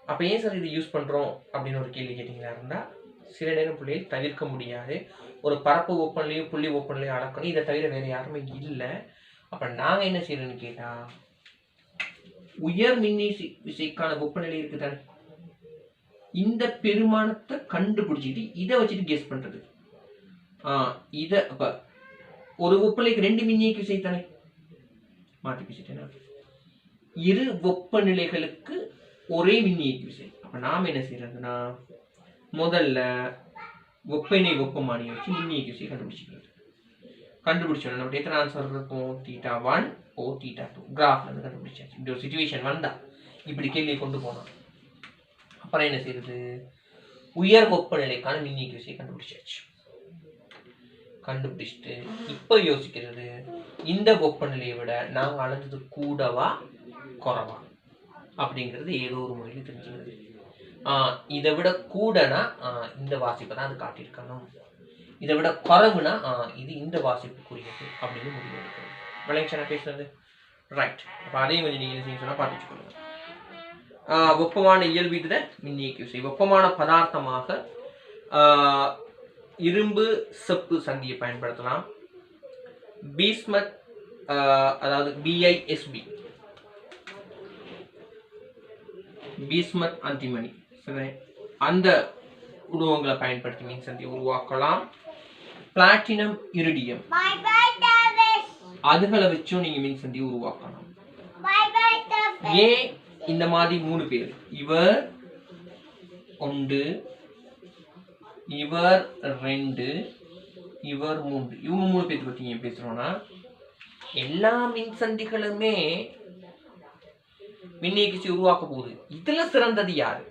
அப்ப ஏன் சார் இது யூஸ் பண்றோம் அப்படின்னு ஒரு கேள்வி கேட்டீங்களா இருந்தா, சில நேரம் புள்ளியை தவிர்க்க முடியாது. ஒரு பரப்பு வெப்பநிலையோ புள்ளி வெப்பநிலையோ அளக்கணும், இதை தவிர வேற யாருமே இல்லை. அப்ப நாங்க என்ன செய்யறோம்னு கேட்டா, உயர் மின்னீசி விசைக்கான வெப்பநிலை இருக்குதானே, இந்த பெருமானத்தை கண்டுபிடிச்சிட்டு இதை வச்சுட்டு கெஸ் பண்றது. இத அப்ப ஒரு வெப்பநிலைக்கு 2 மின்னியக்கு விசை தானே, மாற்றி பேசிட்டேன்னா இரு வெப்பநிலைகளுக்கு ஒரே மின்னியக்கு விசை. அப்ப நாம என்ன செய்யறதுன்னா, முதல்ல வெப்பநிலை வெப்பமானியை வச்சு மின்னியக்கு விசையை கண்டுபிடிச்சிக்கிறது. கண்டுபிடிச்சோம் நம்ம எத்தனை ஆன்சர் இருக்கும், தீட்டா 1 ஓ தீட்டா 2 கிராஃப்ல இருந்து கண்டுபிடிச்சாச்சு. இப்படி ஒரு சிச்சுவேஷன் வந்தா இப்படி கேள்வியை கொண்டு போனோம். அப்புறம் என்ன செய்யறது, உயர் வெப்பநிலைக்கான மின்னியக்கு விசையை கண்டுபிடிச்சாச்சு. கண்டுபிடிச்சிட்டு இப்ப யோசிக்கிறது, இந்த வெப்பநிலையை விட நாங்க அளந்தது கூடவா குறைவா அப்படிங்கிறது ஏதோ ஒரு முறையில் தெரிஞ்சுக்கிறது. இதை விட கூடனா இந்த வாசிப்பை தான் அது காட்டியிருக்கணும், இதை விட குறைவுனா இது இந்த வாசிப்புக்குரியது அப்படின்னு முடிவு எடுக்கிறது. விளைச்சா பேசுறது ரைட். அப்ப அதையும் கொஞ்சம் நீங்க சொன்னா பார்த்து வச்சுக்கோங்க. வெப்பமான இயல்புல மின்னியக்கு விசை, வெப்பமான பதார்த்தமாக இரும்பு செப்பு சந்தியை பயன்படுத்தலாம். பீஸ்மத் அதாவது BISB பீஸ்மத் அந்திமணி அந்த உருவங்களை பயன்படுத்தி மின் சந்தியை உருவாக்கலாம். பிளாட்டினம் இரிடியம் அதுகளை வச்சும் நீங்க மின் சந்தியை உருவாக்கலாம். ஏன் இந்த மாதிரி 3 பேர், இவர் 1 இவர் 2 இவர் 3, இவங்க 3 பேர் பத்தி ஏன் பேசுறோம்னா, எல்லா மின் சந்திகளுமே மின்னியக்கு உருவாக்க போகுது. இதுல சிறந்தது யாரு,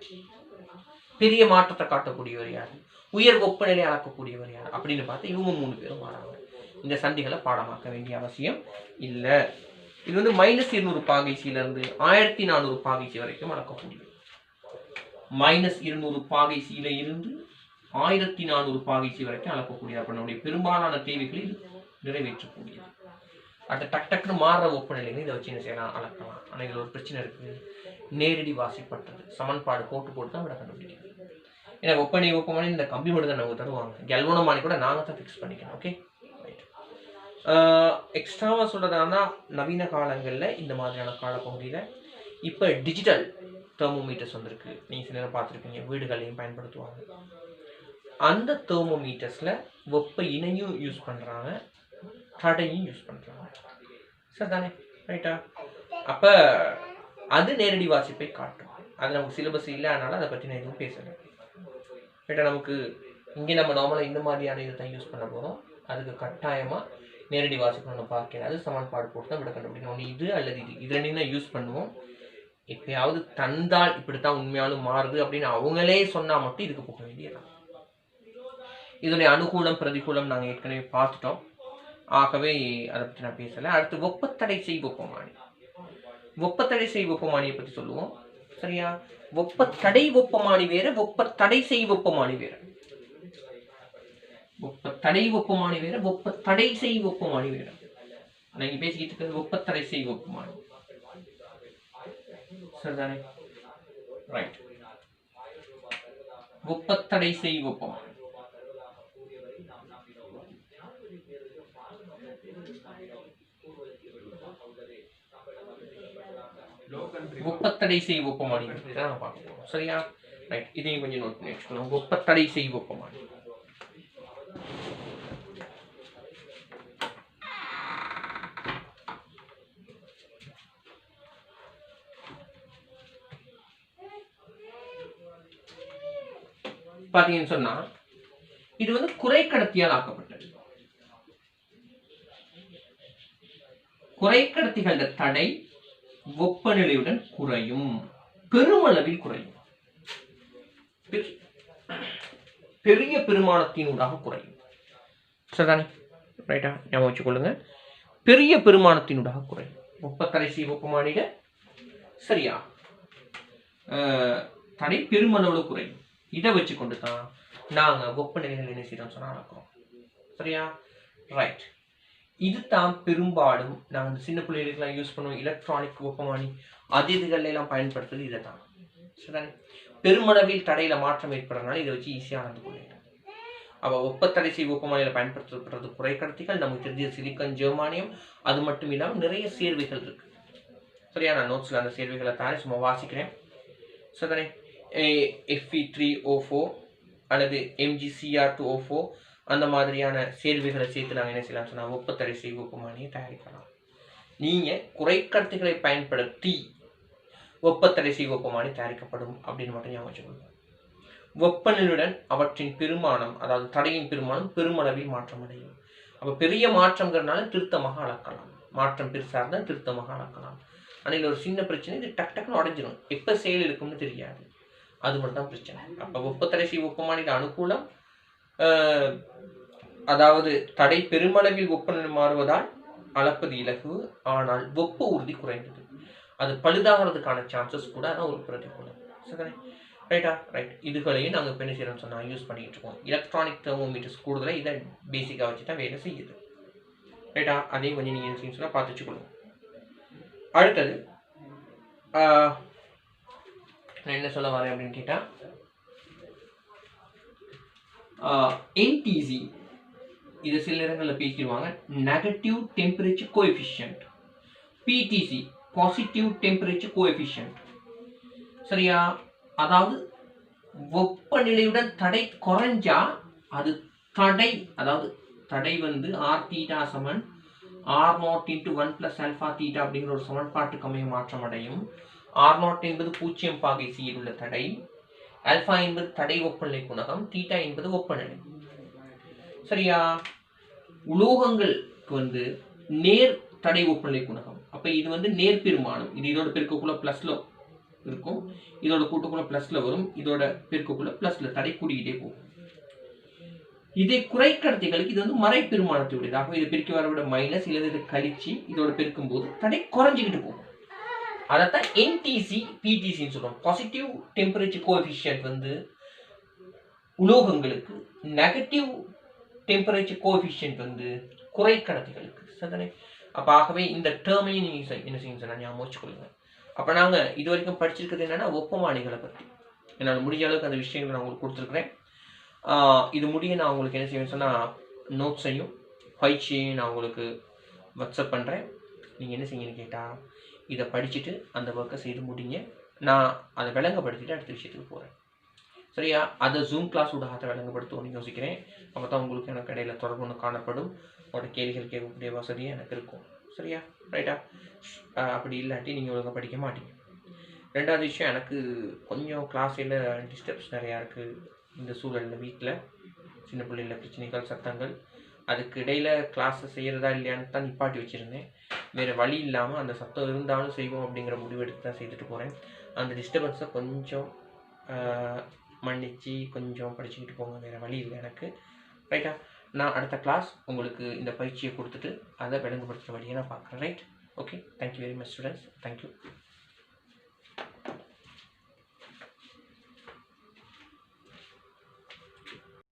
பெரிய மாற்றத்தை காட்டக்கூடியவர் யாரு, உயர் வெப்பநிலை அளக்கக்கூடியவர் யார் அப்படின்னு பார்த்து இவங்க 3 பேரும் மாறாங்க. இந்த சந்திகளை பாடமாக்க வேண்டிய அவசியம் இல்லை. இது வந்து -200 பாகைசில இருந்து 1400 பாகைசி வரைக்கும் அளக்கக்கூடியது. -200 பாகைசியில இருந்து 1400 பாகைசி வரைக்கும் அளக்கக்கூடியது. அப்ப நம்முடைய பெரும்பாலான தேவைகளை இது நிறைவேற்றக்கூடியது. அடுத்த டக்குன்னு மாறுற வெப்பநிலைகள் இதை வச்சு என்ன செய்யலாம், அளக்கலாம். ஆனால் இதில் ஒரு பிரச்சனை இருக்கு, நேரடி வாசிப்பட்டது. சமன்பாடு போட்டு தான் விட கண்டுபிடிக்கிறது. ஏன்னா வெப்பநிலை இந்த கம்பி மட்டும் தான் நமக்கு தருவாங்க, கெல்வனோமானி கூட நாங்கள் தான் ஃபிக்ஸ் பண்ணிக்கணும். Okay right. எக்ஸ்ட்ராவாக சொல்றதுனா, நவீன காலங்களில் இந்த மாதிரியான காலப்பகுதியில் இப்போ டிஜிட்டல் தெர்மோமீட்டர்ஸ் வந்திருக்கு. நீங்கள் சில நேரம் பார்த்துருப்பீங்க, வீடுகளையும் பயன்படுத்துவாங்க. அந்த தெர்மோமீட்டர்ஸில் வெப்ப இணையும் யூஸ் பண்ணுறாங்க, தடையும் யூஸ் பண்ணுறாங்க. சார் தானே ரைட்டா? அப்போ அது நேரடி வாசிப்பை காட்டும். அது நமக்கு சிலபஸ் இல்லை, அதனால அதை பற்றி நான் எதுவும் பேசலை. ரைட்டா? நமக்கு இங்கே நம்ம நார்மலாக இந்த மாதிரியான இதை தான் யூஸ் பண்ண போகிறோம். அதுக்கு கட்டாயமாக நேரடி வாசிப்பு நம்ம பார்க்கல, அது சமன்பாடு போட்டு தான் விட கண்டுபிடிக்கணும். ஒன்று இது அல்லது இது ரெண்டையும் தான் யூஸ் பண்ணுவோம். எப்பயாவது தந்தால் இப்படித்தான் உண்மையாலும் மாறுது அப்படின்னு அவங்களே சொன்னால் மட்டும் இதுக்கு போக வேண்டியதான். இதனுடைய அனுகூலம் பிரதிகூலம் நாங்கள் ஏற்கனவே பார்த்துட்டோம். ஆகவே அதை பற்றி நான் பேசலை. அடுத்து வெப்பத்தடை செய் வெப்பமானி. வெப்பத்தடை செய் வெப்பமானியை பற்றி சொல்லுவோம். சரியா? வெப்பத்தடை வெப்பமானி வேற, வெப்பத்தடை செய் வெப்பமானி வேற. வெப்பத்தடை வெப்பமானி வேற, வெப்பத்தடை செய் வெப்பமானி வேற. நீங்க பேசிக்கிட்டு இருக்கிறது வெப்பத்தடை செய் வெப்பமானி. சரிதானே? ரைட். வெப்பத்தடை செய் வெப்பமானி வெப்பத்தடை செய் வெப்பமானி தான் பார்க்க போறோம். சரியா? ரைட். இதையும் கொஞ்சம் நோட் பண்ணி வச்சுக்கணும். வெப்பத்தடை செய் வெப்பமானி. பார்த்தீங்கன்னு சொன்னா இது வந்து குறைக்கடத்தியால் ஆக்கப்பட்டது. குறைக்கடத்திகளோட தடை வெப்பநிலையுடன் குறையும், பெருமளவில் குறையும், பெரிய பெருமானத்தினூடாக குறையும். சரிதானே? ரைட்டா? ஞாபகம் வச்சுக்கொள்ளுங்க. பெரிய பெருமானத்தினூடாக குறையும். வெப்பத்தடை வெப்பமானிட சரியா தடை பெருமளவில் குறையும். இதை வச்சு கொண்டு தான் நாங்கள் வெப்பநிலைகள் என்ன செய்யறோம் சொன்னா நடக்கிறோம். சரியா? ரைட். இது தான் பெரும்பாலும் நாங்கள் சின்ன பிள்ளைகளுக்கெல்லாம் யூஸ் பண்ணுவோம். எலக்ட்ரானிக் வெப்பமானி அது இதுகள் எல்லாம் பயன்படுத்துறது இதை தான். சரிதானே? பெருமளவில் தடையில மாற்றம் ஏற்படுறதுனால இதை வச்சு ஈஸியாக நடந்து கொள்ளிடும். அப்போ வெப்பத்தடை வெப்பமானியில் பயன்படுத்தப்படுறது குறைக்கடத்திகள், நமக்கு தெரிஞ்ச சிலிக்கன், ஜெர்மானியம், அது மட்டும் இல்லாமல் நிறைய சேர்வைகள் இருக்கு. சரியா? நான் நோட்ஸ்ல அந்த சேர்வைகளை தானே சும்மா வாசிக்கிறேன். சரிதானே? Fe3O4 அல்லது MgCr2O4 அந்த மாதிரியான சேர்வைகளை சேர்த்து நாங்கள் என்ன செய்யலாம் சொன்னால் வெப்பத்தடை வெப்பமானியை தயாரிக்கலாம். நீங்கள் குறைக்கடத்திகளை பயன்படுத்தி வெப்பத்தடை வெப்பமானி தயாரிக்கப்படும் அப்படின்னு மட்டும் ஞாபகம் வச்சுக்கொள்ளுங்க. வெப்பநிலையுடன் அவற்றின் பெருமானம், அதாவது தடையின் பெருமானம் பெருமளவில் மாற்றம் அடையும். அப்போ பெரிய மாற்றங்கிறதுனால திருத்தமாக அளக்கலாம். மாற்றம் பெருசாக இருந்தால் திருத்தமாக அளக்கலாம். ஆனால் ஒரு சின்ன பிரச்சனை, இது டக்குன்னு உடைஞ்சிடும். எப்போ செயல் இருக்கும்னு தெரியாது. அது மட்டும் தான் பிரச்சனை. அப்போ வெப்பத்தடை வெப்பமானிக்கு அனுகூலம், அதாவது தடை பெருமளவில் வெப்பநிலை மாறுவதால் அளப்பது இலகு, ஆனால் வெப்ப உறுதி குறைந்தது. அது பழுதாகிறதுக்கான சான்சஸ் கூட அதான் ஒரு பிரதிகூலம். சரிதானே? ரைட்டா? ரைட். இதுகளையும் நாங்கள் இப்போ என்ன செய்யறோம்னு சொன்னால் யூஸ் பண்ணிட்டு இருக்கோம். எலக்ட்ரானிக் தெர்மோமீட்டர்ஸ் கூடுதலாக இதை பேசிக்காக வச்சு தான் வேலை செய்யுது. ரைட்டா? அதையும் கொஞ்சம் நீங்கள் என்ன செய்யணும் சொன்னால் பார்த்து வச்சுக்கொள்ளுங்க. அடுத்தது நான் என்ன சொல்ல வரேன் அப்படின்னு கேட்டால், NTC இது சில நேரங்களில் பேசிடுவாங்க, negative temperature coefficient. PTC positive temperature coefficient. சரியா? அதாவது வெப்பநிலையுடன் தடை குறைஞ்சா அது தடை, அதாவது தடை வந்து R θ சமன் R0 × 1 + α θ அப்படிங்கிற ஒரு சமன்பாட்டுக்கு அமைய மாற்றம் அடையும். R0 என்பது 0 பாகை சியில் உள்ள தடை, ஆல்பா என்பது தடை வெப்பநிலை குணகம், θ என்பது வெப்பநிலை. சரியா? உலோகங்களுக்கு வந்து நேர் தடை வெப்பநிலை குணகம். அப்ப இது வந்து நேர் பெருமானம். இது இதோட பெருக்கக்குள்ள பிளஸ்ல இருக்கும், இதோட கூட்டுக்குள்ள பிளஸ்ல வரும், இதோட பெருக்கக்குள்ள பிளஸ்ல தடை கூடிக்கிட்டே போகும். இதை குறைக்கடத்திகளுக்கு இது வந்து மறை பெருமானத்துடையதாக, இதை பெருக்கி வர விட மைனஸ் இல்லை இதை கழிச்சு இதோட பெருக்கும் போது தடை குறைஞ்சிக்கிட்டு போகும். அதைத்தான் NTC PTCன்னு சொல்றோம். பாசிட்டிவ் டெம்பரேச்சர் கோஎஃபிஷியன்ட் வந்து உலோகங்களுக்கு, நெகட்டிவ் டெம்பரேச்சர் கோஎஃபிஷியன்ட் வந்து குறைக்கடத்திகளுக்கு. சரிதானே? அப்போ ஆகவே இந்த டேர்மையும் நீங்கள் என்ன செய்யுங்க சார் ஞாபகம் வச்சுக்கொள்ளுங்க. அப்போ நாங்கள் இது வரைக்கும் படிச்சிருக்கிறது என்னன்னா வெப்பமானிகளை பற்றி. என்னால் முடிஞ்ச அளவுக்கு அந்த விஷயங்களை நான் உங்களுக்கு கொடுத்துருக்குறேன். இது முடிய நான் உங்களுக்கு என்ன செய்வேன் சொன்னால் நோட்ஸையும் பயிற்சியையும் நான் உங்களுக்கு வாட்ஸ்அப் பண்ணுறேன். நீங்கள் என்ன செய்யுங்கன்னு கேட்டால் இதை படிச்சுட்டு அந்த ஒர்க்கை செய்து முடிங்க. நான் அதை விளங்கப்படுத்திட்டு அடுத்த விஷயத்துக்கு போகிறேன். சரியா? அதை ஜூம் கிளாஸ் ஊடாக விளங்கப்படுத்துவோம்னு யோசிக்கிறேன். அப்போ தான் உங்களுக்கு எனக்கு இடையில தொடர்பு ஒன்று காணப்படும். உங்களோட கேள்விகள் கேட்கக்கூடிய வசதியாக எனக்கு இருக்கும். சரியா? ரைட்டா? அப்படி இல்லாட்டி நீங்கள் ஒழுங்காக படிக்க மாட்டீங்க. ரெண்டாவது விஷயம், எனக்கு கொஞ்சம் கிளாஸில் டிஸ்டர்ப்ஸ் நிறையா இருக்குது. இந்த சூழலில் வீட்டில் சின்ன பிள்ளைகள பிரச்சனைகள், சத்தங்கள், அதுக்கு இடையில் கிளாஸை செய்கிறதா இல்லையான்னு தான் நிப்பாட்டி வச்சுருந்தேன். வேறு வழி இல்லாமல் அந்த சத்தம் இருந்தாலும் செய்வோம் அப்படிங்கிற முடிவெடுத்து தான் செய்துட்டு போகிறேன். அந்த டிஸ்டர்பன்ஸை கொஞ்சம் மன்னிச்சு கொஞ்சம் படிச்சுக்கிட்டு போங்க. வேறு வழி இல்லை எனக்கு. ரைட்டா? நான் அடுத்த கிளாஸ் உங்களுக்கு இந்த பயிற்சியை கொடுத்துட்டு அதை விளங்குபடுத்துகிற வழியை நான் பார்க்குறேன். Right? Okay. Thank you very much students. Thank you.